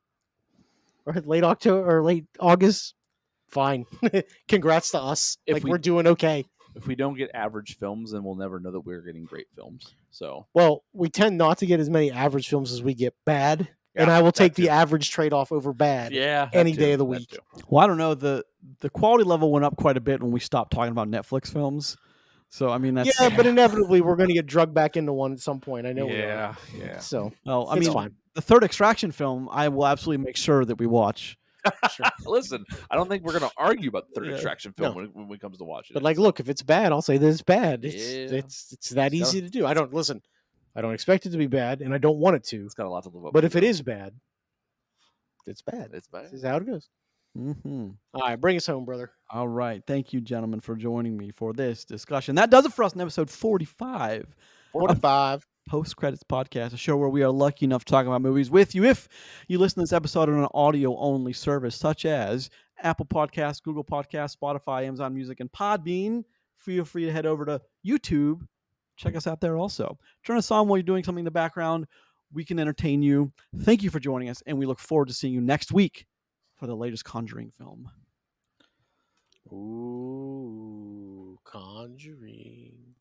or late October or late August, fine. Congrats to us. We're doing okay. If we don't get average films, then we'll never know that we're getting great films. So, well, we tend not to get as many average films as we get bad, Yeah, and I will that take too. the average trade-off over bad. yeah, Any that day too, of the that week. too. Well, I don't know. The quality level went up quite a bit when we stopped talking about Netflix films. So I mean, that's Yeah, but inevitably we're going to get drugged back into one at some point. I know we are. Yeah. So well, I it's mean, fine. the third Extraction film, I will absolutely make sure that we watch. Listen, I don't think we're going to argue about the third Yeah. Extraction film when it comes to watching But it. like, look, if it's bad, I'll say that it's bad. It's Yeah. it's that It's easy to do. I don't expect it to be bad, and I don't want it to. It's got a lot to live up But to, if it though. is bad, it's bad. It's bad. This is how it goes. Mm-hmm. All right, bring us home, brother. All right. Thank you, gentlemen, for joining me for this discussion. That does it for us in episode 45. 45. Post Credits Podcast, a show where we are lucky enough to talk about movies with you. If you listen to this episode on an audio-only service such as Apple Podcasts, Google Podcasts, Spotify, Amazon Music, and Podbean, feel free to head over to YouTube. Check us out there also. Turn us on while you're doing something in the background. We can entertain you. Thank you for joining us, and we look forward to seeing you next week for the latest Conjuring film. Ooh.